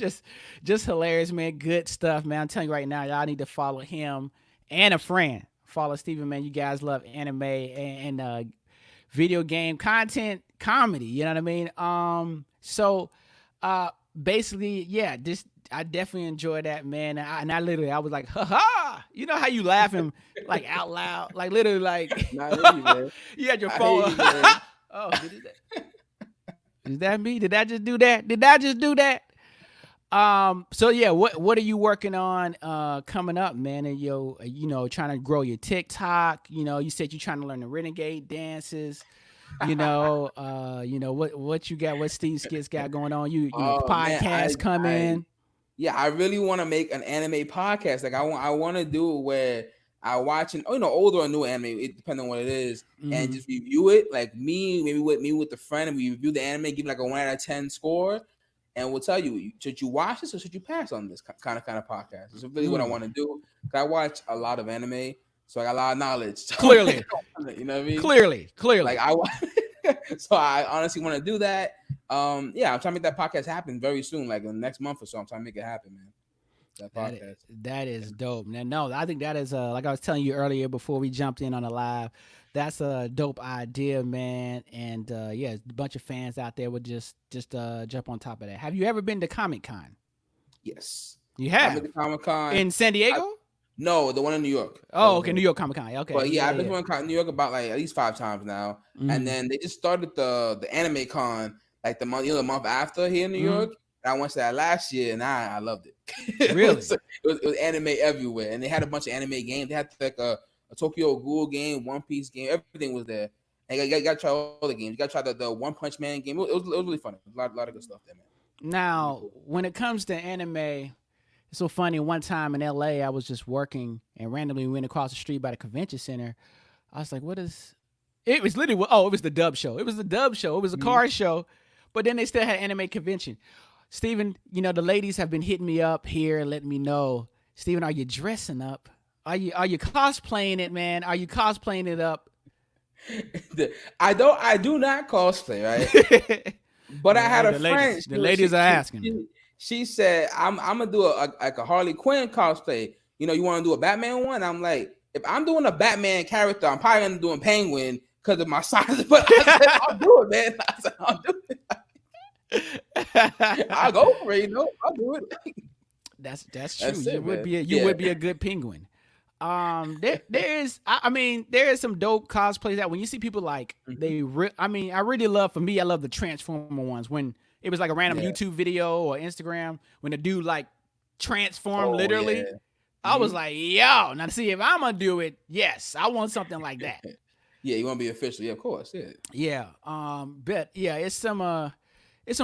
just hilarious, man. Good stuff, man. I'm telling you right now, y'all need to follow him and a friend. Follow Steven, man. You guys love anime and video game content, comedy. You know what I mean? So basically, yeah, I definitely enjoy that, man. And I literally, I was like, ha ha. You know how you laughing like out loud, like literally, like you had your phone. Oh, is that me? Did I just do that? So yeah, what are you working on coming up, man? And trying to grow your TikTok. You said you're trying to learn the renegade dances. What you got, what Steveskits got going on. Oh man, Podcast I coming. yeah, I really want to make an anime podcast. Like I want to do it where I watch older or new anime, it depending on what it is, and Mm-hmm. just review it. Like maybe with the friend, and we review the anime, give like a 1 out of 10 score, and we'll tell you should you watch this or should you pass on this kind of podcast. It's really what I want to do. 'Cause I watch a lot of anime, so I got a lot of knowledge. Clearly, You know what I mean? clearly. Like so I honestly want to do that. Yeah, I'm trying to make that podcast happen very soon, like in the next month or so. I'm trying to make it happen, man. That That podcast. that is dope. Now, no, I think that is like I was telling you earlier before we jumped in on the live. That's a dope idea, man. And yeah, a bunch of fans out there would just jump on top of that. Have you ever been to Comic Con? Yes, You I've been have to Comic Con. in San Diego. No, the one in New York. Oh, okay, New York Comic Con. Okay, But yeah, yeah, I've been yeah. to New York about like at least 5 times now. And Mm-hmm. then they just started the anime con like the month after here in New Mm-hmm. York. And I went to that last year and I loved it. Really? It was anime everywhere. And they had a bunch of anime games. They had like a Tokyo Ghoul game, One Piece game, everything was there. And you got to try all the games. You got to try the One Punch Man game. It was really fun. A lot of good stuff there, man. Really Now, cool. when it comes to anime, it's so funny. One time in LA, I was just working and randomly went across the street by the convention center. I was like, what is it? Was literally, oh, it was the dub show. It was the dub show. It was a Mhm. car show, but then they still had anime convention. Steven, the ladies have been hitting me up here and letting me know, Steven, are you dressing up? Are you cosplaying it, man? Are you cosplaying it up? I do not cosplay, right? But I had a the friend. ladies, the ladies are asking me. She said, "I'm gonna do like a Harley Quinn cosplay. You want to do a Batman one?" I'm like, if I'm doing a Batman character, I'm probably gonna do a Penguin because of my size. But I said, I'll do it, man. I said, I'll do it. I'll go for it. I'll do it. That's true. That's You it, would man. be Yeah. a good penguin. There is. I mean, there is some dope cosplays that when you see people like I mean, I really love. For me, I love the Transformer ones when it was like a random Yeah. YouTube video or Instagram when the dude like transformed Oh, literally. yeah. I was Mhm. like, yo, now see if I'm gonna do it. Yes, I want something like that. Yeah, you want to be official? Yeah, of course. Yeah. Yeah. But yeah, it's some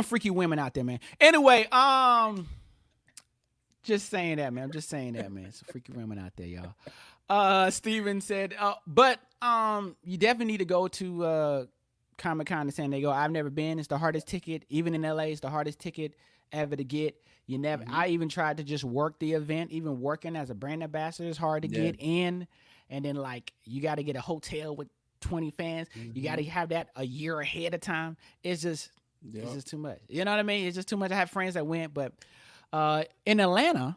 freaky women out there, man. Anyway, just saying that, man. I'm just saying that, man. Some freaky women out there, y'all. Steven said, but you definitely need to go to Comic Con in San Diego. I've never been. It's the hardest ticket, even in LA. It's the hardest ticket ever to get. You never. I even tried to just work the event. Even working as a brand ambassador is hard to get in. And then like you got to get a hotel with 20 fans. You got to have that a year ahead of time. It's just too much. You know what I mean? It's just too much. I have friends that went, but in Atlanta,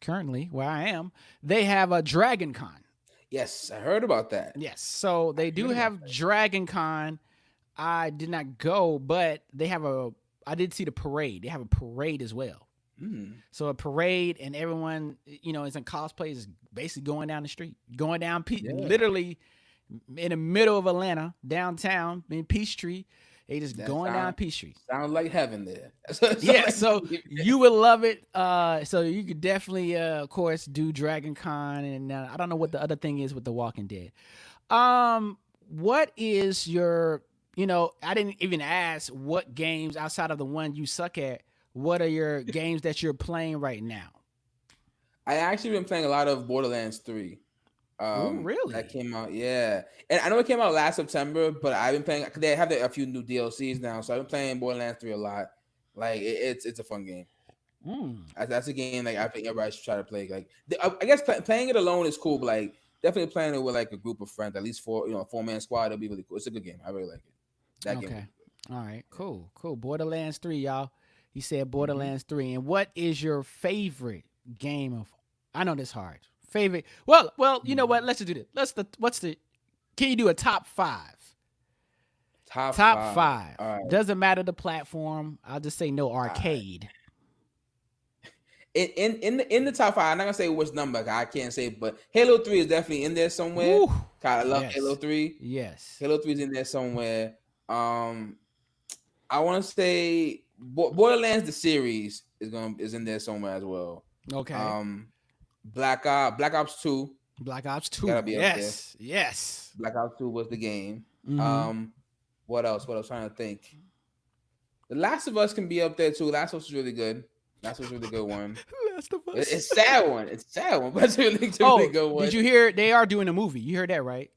currently where I am, they have a Dragon Con. Yes, I heard about that. Yes, so they do have Dragon Con. I did not go, but they have I did see the parade. They have a parade as well. So a parade and everyone, is in cosplay, is basically going down the street, going down, literally in the middle of Atlanta, downtown in Peachtree. They just going down Peachtree. Sounds like heaven there. Yeah, so you would love it. So you could definitely, of course, do Dragon Con, and I don't know what the other thing is with The Walking Dead. What is your, I didn't even ask what games outside of the one you suck at. What are your games that you're playing right now? I actually been playing a lot of Borderlands 3. Ooh, really? That came out, yeah. And I know it came out last September, but I've been playing. They have a few new DLCs now, so I've been playing Borderlands 3 a lot. Like it's a fun game. That's a game like I think everybody should try to play. Like I guess playing it alone is cool, but like definitely playing it with like a group of friends, at least a 4-man squad, it'll be really cool. It's a good game. I really like it. That game. All right. Cool. Borderlands 3, y'all. He said Borderlands 3. And what is your favorite game of? I know this hard. Favorite. Well, you know what? Let's just do this. Can you do a top 5? Top 5. All right. Doesn't matter the platform. I'll just say no arcade. In the top 5, I'm not gonna say which number. I can't say, but Halo 3 is definitely in there somewhere. I love Halo 3. Yes. Halo 3 is in there somewhere. I want to say Borderlands the series is in there somewhere as well. Okay. Black Ops 2. Black Ops 2. Gotta be up there. Yes. Black Ops 2 was the game. What else? What else? Trying to think. The Last of Us can be up there too. Last of Us is really good. Last of Us is a really good one. Last of It's Us. sad one. It's sad one, but it's it's a Oh, really good one. did you hear they are doing a movie? You heard that, right?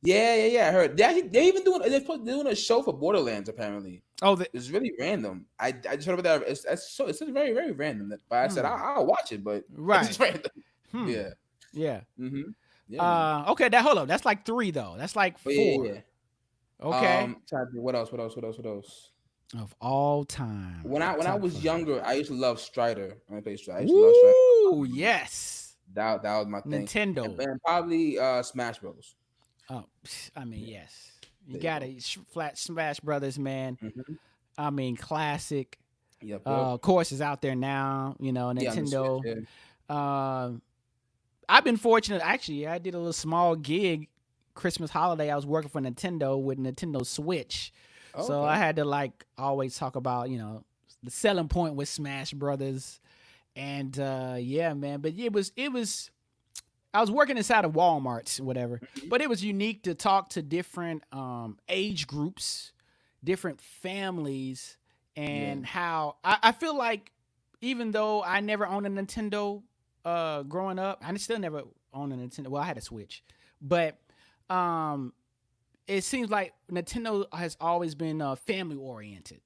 Yeah. I heard. They even they're doing a show for Borderlands apparently. Oh, It's really random. I just heard about that. It's very very random. But I said I'll watch it, but right. it's random. Yeah. Yeah. Mm-hmm. Yeah. Okay. That hold up. That's like 3 though. That's like 4. Yeah. Okay. What else? Of all time. When I was 5. younger, I used to love Strider. I used to love Strider. Ooh, yes. That was my thing. Nintendo. And probably Smash Bros. Oh, I mean, yes. You got it. Flat Smash Brothers, man. Mm-hmm. I mean, classic. Yep. Of course, it's out there now. You know, Nintendo. Yeah, I've been fortunate. Actually, I did a little small gig Christmas holiday. I was working for Nintendo with Nintendo Switch. okay. So I had to like always talk about, the selling point with Smash Brothers. And yeah, man. But it was I was working inside of Walmart, whatever. But it was unique to talk to different age groups, different families, and how I feel like even though I never owned a Nintendo growing up, I still never owned a Nintendo. Well, I had a Switch, but it seems like Nintendo has always been family oriented.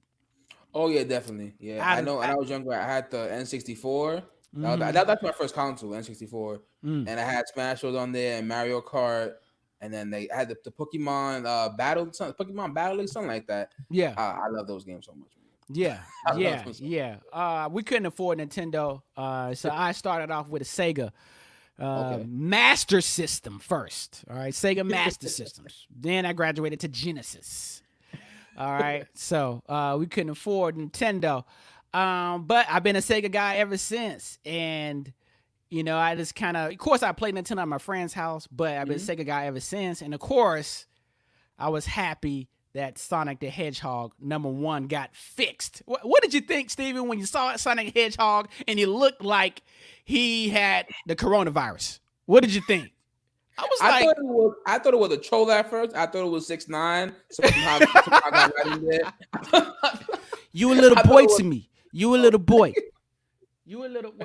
Oh yeah, definitely. Yeah, I know. When I was younger, I had the N64. That's my first console, N64, and I had Smash Bros on there and Mario Kart, and then they had the Pokemon Pokemon Battle League, something like that. Yeah, I love those games so much. Yeah. We couldn't afford Nintendo, so I started off with a Sega Master System first. All right, Sega Master Systems. Then I graduated to Genesis. All right, so we couldn't afford Nintendo, but I've been a Sega guy ever since, and I just of course I played Nintendo at my friend's house, but I've been a Sega guy ever since, and of course I was happy that Sonic the Hedgehog #1 got fixed. What did you think, Steven, when you saw Sonic the Hedgehog and he looked like he had the coronavirus? What did you think? I thought it was a troll at first. I thought it was 6ix9ine. Somehow got right in there. You a little boy to me. You a little boy. You a little.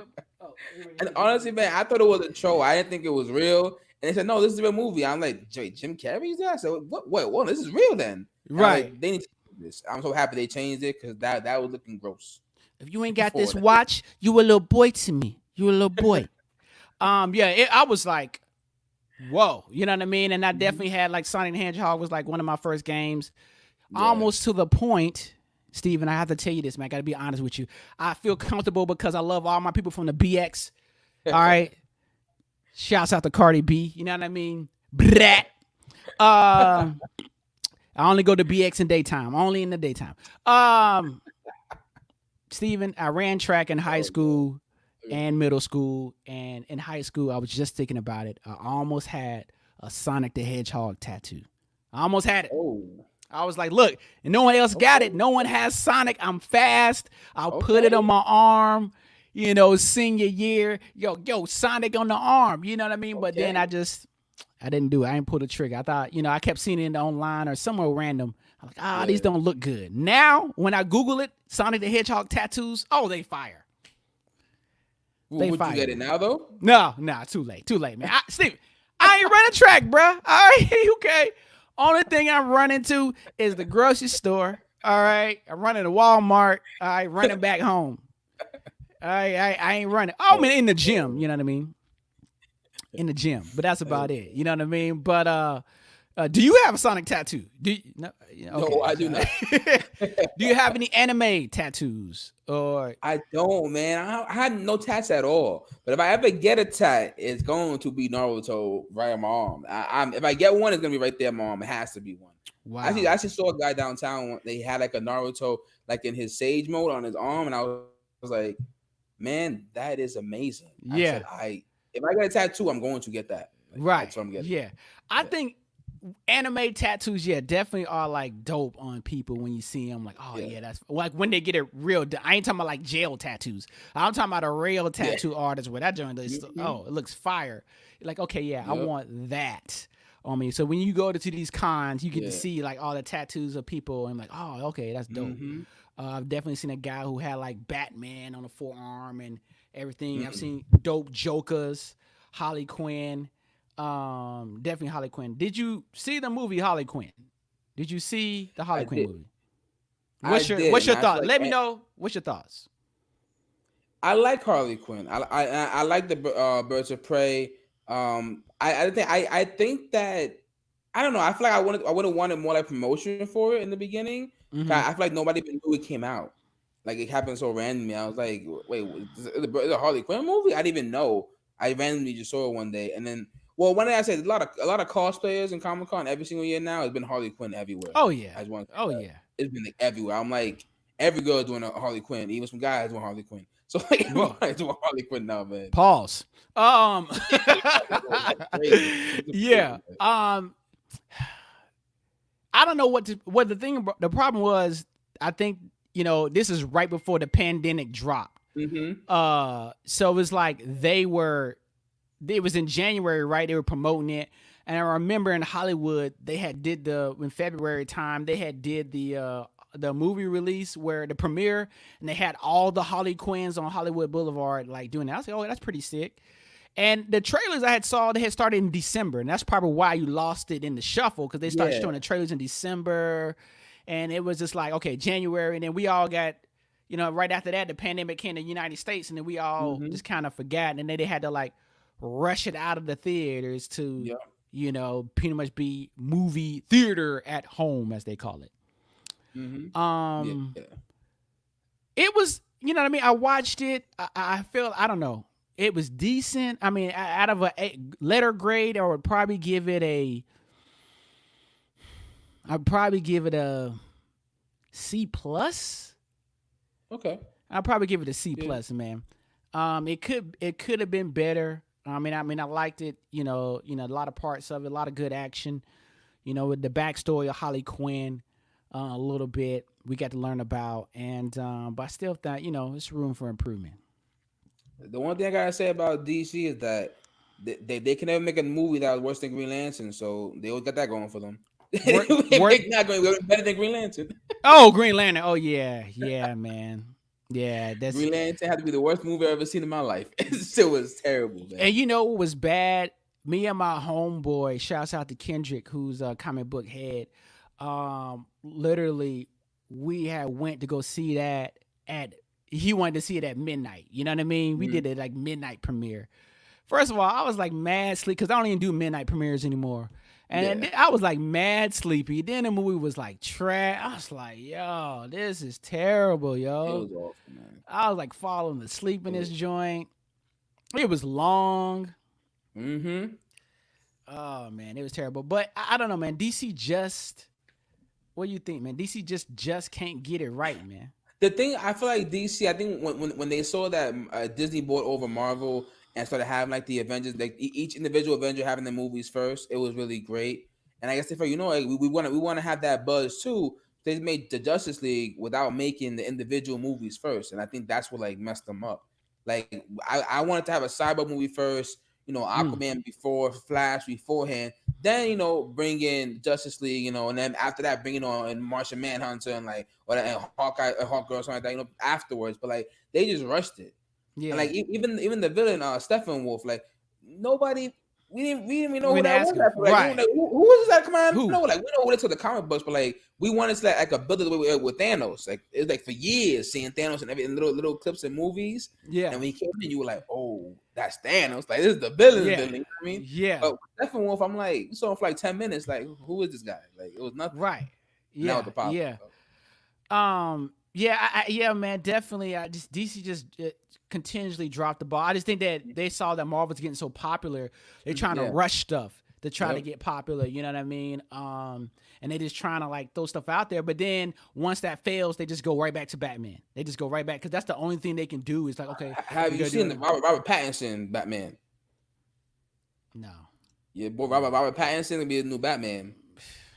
Oh, and honestly, man, I thought it was a troll. I didn't think it was real. And they said, "No, this is a real movie." I'm like, Jim Carrey's there? I said, "What? Wait, well, this is real then." Right. Like, they need to do this. I'm so happy they changed it because that was looking gross. If you ain't got this watch, you a little boy to me. You a little boy. I was like, whoa, you know what I mean? And I definitely had like Sonic the Hedgehog was like one of my first games, almost to the point. Steven, I have to tell you this, man. I got to be honest with you. I feel comfortable because I love all my people from the BX. All right. Shouts out to Cardi B. You know what I mean? Brat. I only go to BX in daytime. Only in the daytime. Steven, I ran track in high school and middle school. And in high school, I was just thinking about it. I almost had a Sonic the Hedgehog tattoo. I almost had it. Oh. I was like, look, and no one else got it. No one has Sonic. I'm fast. I'll put it on my arm, senior year. Yo, Sonic on the arm. You know what I mean? But then I didn't do it. I didn't pull the trigger. I thought, I kept seeing it online or somewhere random. I'm like, these don't look good. Now, when I Google it, Sonic the Hedgehog tattoos, they fire. Would you get it now, though? No, too late, man. Steve, I ain't running track, bro. All right, okay. Only thing I'm running to is the grocery store. All right, I'm running to Walmart. All right, running back home. All right, I ain't running. I'm in the gym. You know what I mean? In the gym, but that's about it. You know what I mean? But do you have a Sonic tattoo? No, I do not. Do you have any anime tattoos? Or I don't, man. I had no tats at all. But if I ever get a tat, it's going to be Naruto right on my arm. If I get one, it's gonna be right there on my arm. It has to be one. Wow. I actually saw a guy downtown. They had like a Naruto, like in his Sage mode on his arm, and I was like, man, that is amazing. Yeah. If I get a tattoo, I'm going to get that. Right. That's what I'm getting. Yeah. I think anime tattoos, definitely are like dope on people when you see them. Like, that's like when they get it real. I ain't talking about like jail tattoos. I'm talking about a real tattoo artist where that joint is. It looks fire. Like, okay, I want that. on me. So when you go to these cons, you get to Yeah. see like all the tattoos of people, and like, oh, okay, that's dope. Mm-hmm. I've definitely seen a guy who had like Batman on the forearm and everything. I've Mm. seen dope Jokers, Harley Quinn, definitely Harley Quinn. Did you see the movie Harley Quinn? Did you see the Harley I Quinn did. movie? I did, What's and your I feel thought? like Let me know what's your thoughts. I like Harley Quinn. I like the Birds of Prey. I think that I don't know. I feel like I would have wanted more like promotion for it in the beginning. Mm-hmm. I feel like nobody even knew it came out. Like it happened so randomly. I was like, wait, is it a Harley Quinn movie? I didn't even know. I randomly just saw it one day, and then one day I said a lot of cosplayers in Comic Con every single year now has been Harley Quinn everywhere. Oh yeah. I just want to say Oh that. yeah. It's been like, everywhere. I'm like every girl doing a Harley Quinn, even some guys doing Harley Quinn. So like Well, everybody's doing Harley Quinn now, man. pause. That's crazy. It's Yeah. crazy, man. I don't know what the problem was. I think this is right before the pandemic dropped. Mm-hmm. So it was like it was in January, right? They were promoting it, and I remember in Hollywood they had did in February time they had did the movie release where the premiere, and they had all the Harley Quinns on Hollywood Boulevard like doing that. I was like, oh, that's pretty sick. And the trailers I had saw, they had started in December, and that's probably why you lost it in the shuffle, because they started showing the trailers in December, and it was just like, okay, January, and then we all got, right after that, the pandemic came to the United States, and then we all just kind of forgot, and then they had to like rush it out of the theaters to, pretty much be movie theater at home, as they call it. Mm-hmm. It was, you know what I mean? I watched it. I felt, I don't know. It was decent. I mean, out of a letter grade, I would probably give it a C plus. Okay. I'd probably give it a C plus, man. It could have been better. I mean, I liked it. A lot of parts of it, a lot of good action. With the backstory of Harley Quinn, a little bit we got to learn about, and but I still thought, it's room for improvement. The one thing I gotta say about DC is that they can never make a movie that was worse than Green Lantern, so they always got that going for them. They're not going to be better than Green Lantern. Oh, Green Lantern. Oh yeah, man. Yeah, that's Green Lantern had to be the worst movie I've ever seen in my life. It still was terrible, man. And what was bad? Me and my homeboy, shouts out to Kendrick, who's a comic book head. Literally, we had went to go see that he wanted to see it at midnight. You know what I mean? We did it like midnight premiere. First of all, I was like mad sleepy because I don't even do midnight premieres anymore. And I was like mad sleepy. Then the movie was like trash. I was like, yo, this is terrible, yo. It was awful, man. I was like falling asleep in this joint. It was long. Mm-hmm. Oh man, it was terrible. But I don't know, man. DC just, what do you think, man? DC just can't get it right, man. The thing, I feel like DC, I think when they saw that Disney bought over Marvel and started having like the Avengers, like each individual Avenger having their movies first, it was really great. And I guess they felt, like, we want to have that buzz too. They made the Justice League without making the individual movies first, and I think that's what like messed them up. Like I wanted to have a Cyber movie first, Aquaman before, Flash beforehand, then bring in Justice League, and then after that bring it on and Martian Manhunter and like and Hawkeye, Hawkgirl, something like that, afterwards. But like they just rushed it. Yeah. And like even the villain, Steppenwolf, like nobody. We didn't even know who that was. Like, right. Who was that? Come on, we know what it's for the comic books, but like we wanted to like a build it with Thanos. Like it was like for years seeing Thanos in every little clips and movies. Yeah. And when he came in, you were like, oh, that's Thanos. Like this is the villain. You know what I mean? Yeah. But with Steppenwolf, I'm like, you saw him for like 10 minutes. Like, who is this guy? Like it was nothing. Right. Yeah. Now the pop. Yeah. So. Yeah, man, definitely. DC just continuously dropped the ball. I just think that they saw that Marvel's getting so popular, they're trying to rush stuff to try to get popular. You know what I mean? And they just trying to like throw stuff out there. But then once that fails, they just go right back to Batman. They just go right back because that's the only thing they can do. Is like, okay, have you seen the Robert Pattinson Batman? No. Yeah, boy, Robert Pattinson will be the new Batman.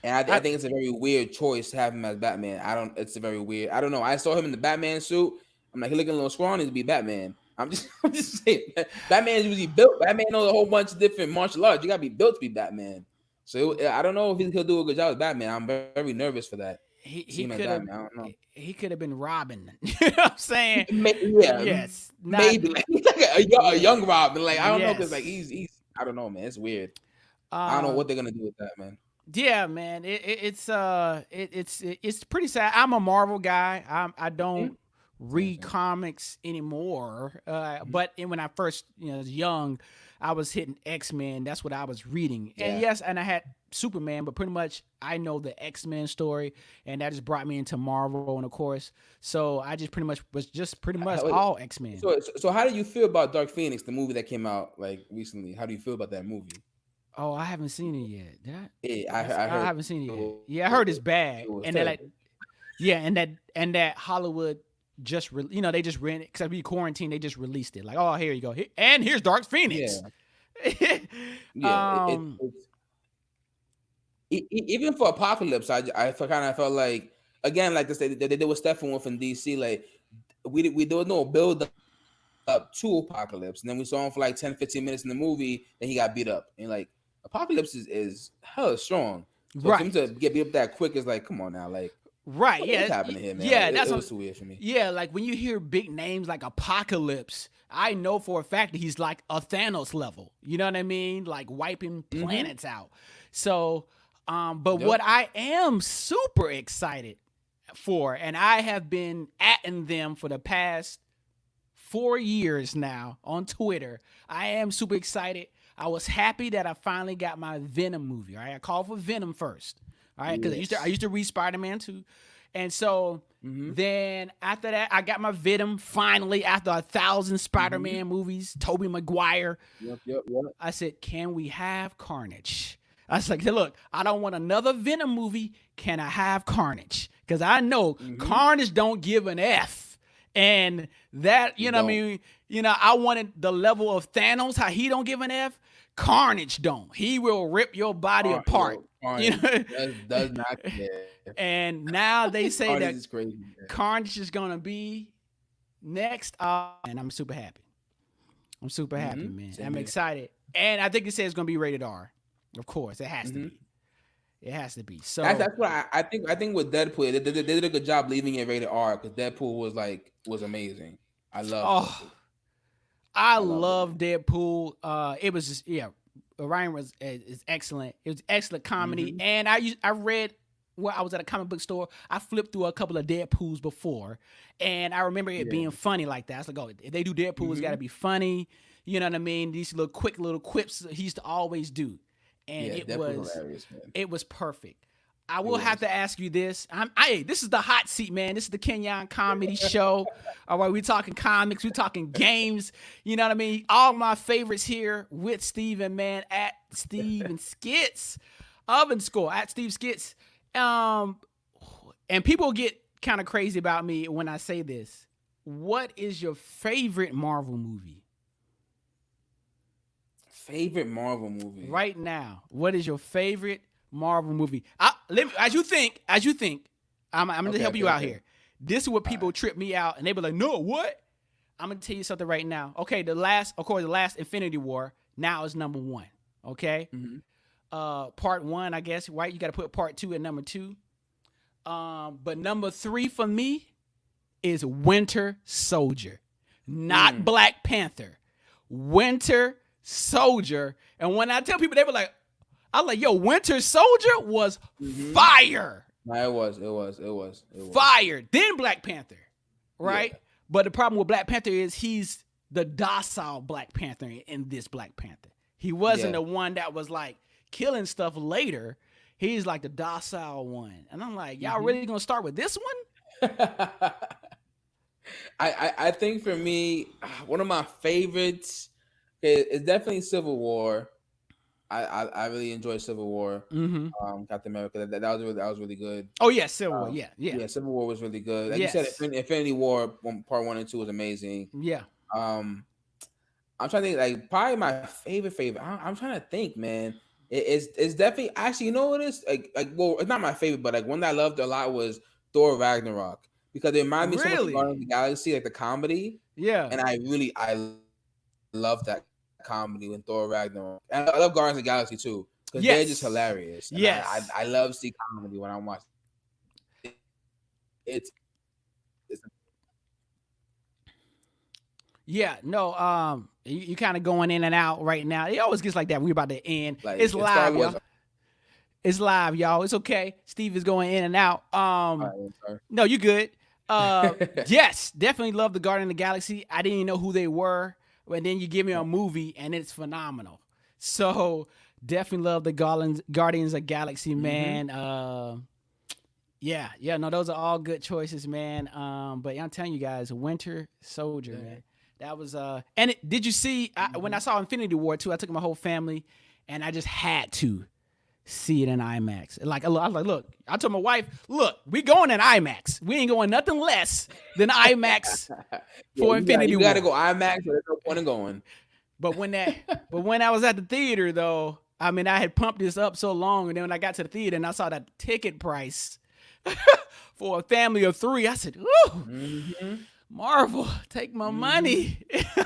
And I think it's a very weird choice to have him as Batman. It's a very weird. I don't know. I saw him in the Batman suit. I'm like, he looking a little scrawny to be Batman. I'm just saying. Batman is usually built. Batman knows a whole bunch of different martial arts. You gotta be built to be Batman. So I don't know if he'll do a good job as Batman. I'm very nervous for that. See him He as could Batman. have I don't know. he could have been Robin. You know what I'm saying? Yeah, Yes, not maybe like, a yeah, young Robin. Like I don't know, because like yes. he's I don't know, man. It's weird. I don't know what Um, they're gonna do with that, man. yeah, man. It's pretty sad. I'm a Marvel guy. I Mhm. don't Same, read same. comics anymore. Mhm. But when I first was young, I was hitting X-Men. That's what I was reading. And Yeah. yes, and I had Superman, but pretty much I know the X-Men story, and that just brought me into Marvel, and of course, so I just pretty much was just pretty much Wait, all X-Men. so how do you feel about Dark Phoenix, the movie that came out like recently? How do you feel about that movie? Oh, I haven't seen it yet. Yeah, I I heard haven't seen it it yet. was, Yeah, I heard it's it bad, was and that terrible. like yeah, and that Hollywood just they just ran it because we quarantined. They just released it like, oh, here you go, and here's Dark Phoenix. Yeah, yeah. um, It's even for Apocalypse, I kind of felt like, again, like this they did with Stephen Wolf in DC. Like we there was no build up to Apocalypse, and then we saw him for like 10, 15 minutes in the movie, then he got beat up. And like Apocalypse is hella strong. So for him to right, get beat up that quick is like, come on now, like right, what is yeah, happening here, man? Like yeah. That's it what. was too weird for me. Yeah, like when you hear big names like Apocalypse, I know for a fact that he's like a Thanos level. You know what I mean? Like wiping Mm-hmm. planets out. So, but Yep. what I am super excited for, and I have been atting them for the past 4 years now on Twitter. I am super excited. I was happy that I finally got my Venom movie. All right, I called for Venom first. All right, because I Yes. used to read Spider Man too, and so Mm-hmm. then after that, I got my Venom finally after 1,000 Spider Mm-hmm. Man movies. Tobey Maguire. Yep. Yep. Yep. I said, can we have Carnage? I was like, hey, look, I don't want another Venom movie. Can I have Carnage? Because I know Mm-hmm. Carnage don't give an F. And that, You what I don't. mean, I wanted the level of Thanos, how he don't give an F. Carnage don't. He will rip your body apart. You Carnage know? does not care. And now they say Carnage that is crazy. Man. Carnage is gonna be next, and I'm super happy. I'm super happy, Mm-hmm. man. Same I'm here. excited, and I think it says it's gonna be rated R. Of course, it has to Mm-hmm. be. It has to be. So, That's what I think. I think with Deadpool, they did a good job leaving it rated R, because Deadpool was amazing. I love oh, Deadpool. I I love love Deadpool. Deadpool. It was just Ryan was is excellent. It was excellent comedy, Mm-hmm. and I read. Well, I was at a comic book store. I flipped through a couple of Deadpools before, and I remember it Yeah. being funny like that. I was like, oh, if they do Deadpool, it's got Mm-hmm. to be funny. You know what I mean? These little quick little quips he used to always do, and Yeah. Deadpool's hilarious, man. it was perfect. I It will have was. to ask you this. This is the hot seat, man. This is the Kenyon Comedy Show. All right, we're talking comics, we're talking games. You know what I mean? All my favorites here with Steven, man, at Steveskits, oven score at Steveskits. And people get kind of crazy about me when I say this. What is your favorite Marvel movie Favorite Marvel movie. right now? What is your favorite Marvel movie? As you think, I'm gonna help you out here. This is what people trip me out, and they be like, "No, what?" I'm gonna tell you something right now. Okay, the last Infinity War now is number one. Okay, Mm-hmm. part one, I guess. Right, you got to put part two at number two. But number three for me is Winter Soldier, not Black Panther. Winter Soldier. And when I tell people, they were like, I'm like, yo, Winter Soldier was fire. No, it was Fire. Then Black Panther. Right? Yeah. But the problem with Black Panther is he's the docile Black Panther in this Black Panther. He wasn't the one that was like killing stuff later. He's like the docile one. And I'm like, y'all really gonna start with this one? I think for me, one of my favorites is definitely Civil War. I really enjoyed Civil War. Mm-hmm. Captain America. That was really good. Oh yeah, Civil War. Yeah. Yeah, Civil War was really good. Like you Yes. said, Infinity War part 1 and 2 was amazing. Yeah. I'm trying to think, like probably my favorite. I'm trying to think, man. It's definitely, actually, you know what it is? Well, it's not my favorite, but like one that I loved a lot was Thor Ragnarok, because it reminded me so much of Really? Guardians of the Galaxy, like the comedy. Yeah. And I love that comedy when Thor Ragnarok. And I love Guardians of the Galaxy too. because they're just Yes. hilarious, and Yes. I love see comedy when I'm watching. It's Yeah, no, you kind of going in and out right now. It always gets like that. We about to end. like It's if Star live, Wars. y'all. It's live, y'all. It's okay. Steve is going in and out. Sorry. No, you good. Yes, definitely love the Guardian of the Galaxy. I didn't even know who they were, but then you give me a movie and it's phenomenal. So definitely love the Guardians of Galaxy, man. Yeah, no, those are all good choices, man. But I'm telling you guys, Winter Soldier, man. That was did you see when I saw Infinity War 2, I took my whole family and I just had to see it in IMAX. Like I was like, look, I told my wife, look, we going in IMAX. We ain't going nothing less than IMAX for Infinity War. You gotta go IMAX, or there's no point in going. But when I was at the theater though, I mean I had pumped this up so long, and then when I got to the theater and I saw that ticket price for a family of 3, I said, ooh, Marvel, take my money.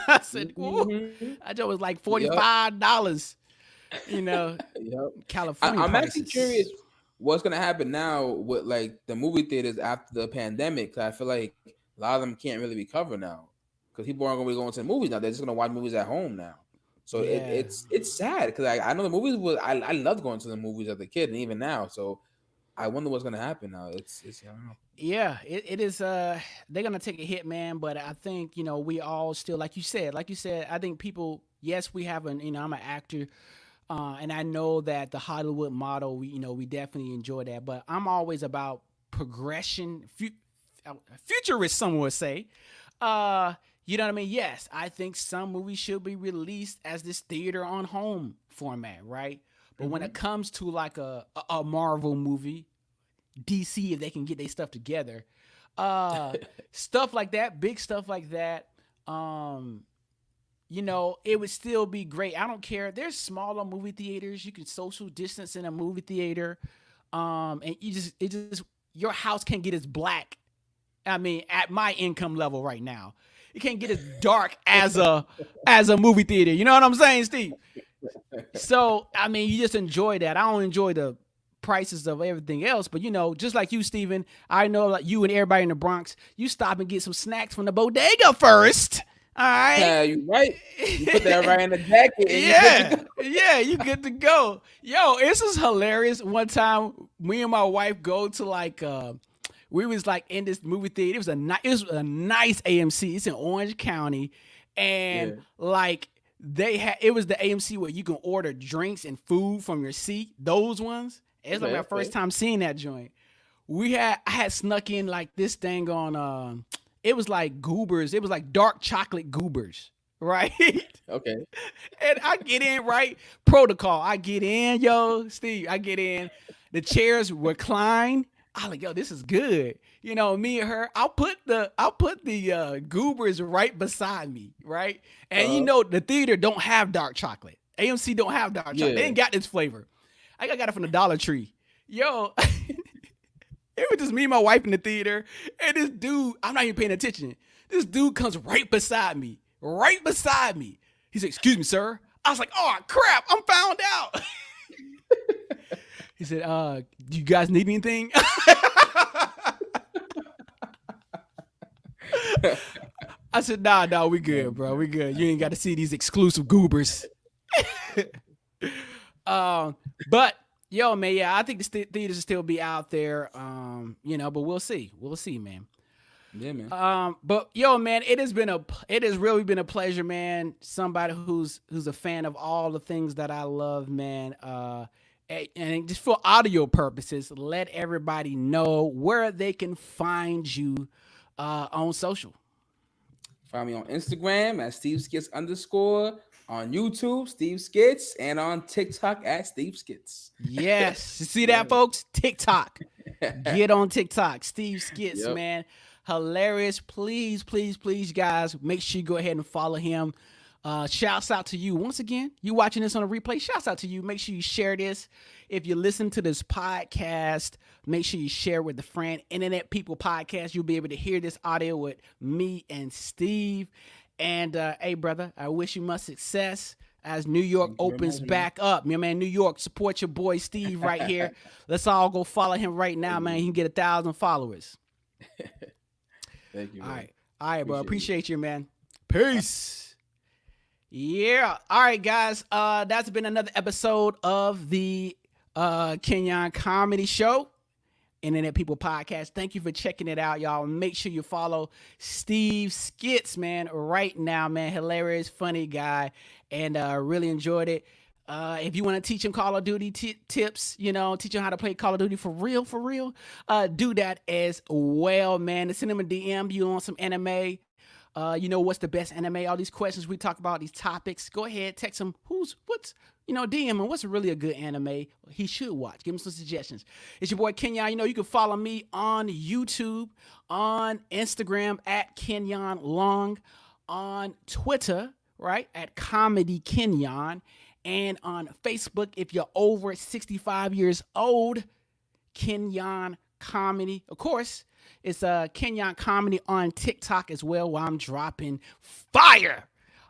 I said, ooh, I just was like $45. You know, California. I'm prices. actually curious what's gonna happen now with like the movie theaters after the pandemic. 'Cause I feel like a lot of them can't really be covered now because people aren't gonna be going to the movies now. They're just gonna watch movies at home now. So it's sad because I know the movies was I loved going to the movies as a kid and even now. So I wonder what's gonna happen now. It's I don't know. Yeah, it is. They're gonna take a hit, man. But I think we all still, like you said. I think people. Yes, we have I'm an actor. And I know that the Hollywood model, we definitely enjoy that. But I'm always about progression, futurist, some would say. You know what I mean? Yes, I think some movies should be released as this theater on home format, right? But when it comes to like a Marvel movie, DC, if they can get their stuff together, stuff like that, big stuff like that, it would still be great. I don't care. There's smaller movie theaters. You can social distance in a movie theater. And your house can't get as black. I mean, at my income level right now, it can't get as dark as a movie theater. You know what I'm saying, Steve? So, I mean, you just enjoy that. I don't enjoy the prices of everything else, but just like you, Steven, I know like you and everybody in the Bronx, you stop and get some snacks from the bodega first. All right. Yeah, you're right. You put that right in the jacket. And you good to go. Yo, this is hilarious. One time, me and my wife go to like we was like in this movie theater. It was a nice AMC. It's in Orange County, and like it was the AMC where you can order drinks and food from your seat. Those ones. It's like my first time seeing that joint. I had snuck in like this thing on it was like goobers. It was like dark chocolate goobers, right? Okay. And I get in, right? Protocol. I get in, yo, Steve. I get in. The chairs recline. I like, yo, this is good. Me and her. I'll put the goobers right beside me, right? And the theater don't have dark chocolate. AMC don't have dark chocolate. They ain't got this flavor. I got it from the Dollar Tree. Yo. It was just me and my wife in the theater, and this dude, I'm not even paying attention. This dude comes right beside me. He said, "Excuse me, sir." I was like, "Oh, crap, I'm found out." He said, "Do you guys need anything?" I said, "Nah, we good, bro. We good. You ain't got to see these exclusive goobers." But yo, man, I think the theaters will still be out there, but we'll see, man. Yeah, man. But yo, man, it has really been a pleasure, man. Somebody who's a fan of all the things that I love, man. And just for audio purposes, let everybody know where they can find you on social. Find me on Instagram at Steveskits _, on YouTube, Steveskits, and on TikTok at Steveskits. Yes. You see that, folks? TikTok. Get on TikTok. Steveskits, man. Hilarious. Please, guys, make sure you go ahead and follow him. Shouts out to you. Once again, you watching this on a replay, shouts out to you. Make sure you share this. If you listen to this podcast, make sure you share with the friend. Internet People Podcast. You'll be able to hear this audio with me and Steve. And hey, brother, I wish you much success. as New York Thank you very opens much, man. back up. My man, New York, support your boy Steve right here. Let's all go follow him right now, man. He can get 1,000 followers. Thank you, All man. right. All right, bro. Appreciate Appreciate you, man. Peace. Yeah. All right, guys. That's been another episode of the Kenyon Comedy Show, Internet People Podcast. Thank you for checking it out, y'all. Make sure you follow Steveskits, man, right now, man. Hilarious, funny guy, and really enjoyed it. If you want to teach him Call of Duty tips, teach him how to play Call of Duty for real, do that as well, man. Send him a DM. You want some anime? What's the best anime? All these questions we talk about, these topics. Go ahead, text him. DM him. What's really a good anime he should watch? Give him some suggestions. It's your boy Kenyon. You can follow me on YouTube, on Instagram at Kenyon Long, on Twitter, right, at Comedy Kenyon, and on Facebook, if you're over 65 years old, Kenyon Comedy. Of course, it's Kenyon Comedy on TikTok as well, where I'm dropping fire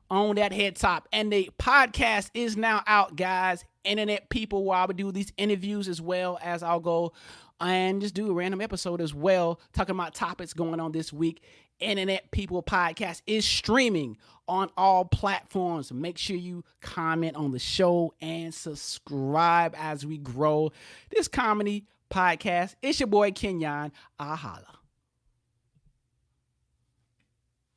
on that head top. And the podcast is now out, guys. Internet People, where I would do these interviews as well as I'll go and just do a random episode as well, talking about topics going on this week. Internet People Podcast is streaming on all platforms. Make sure you comment on the show and subscribe as we grow this comedy podcast. It's your boy Kenyon. Holla.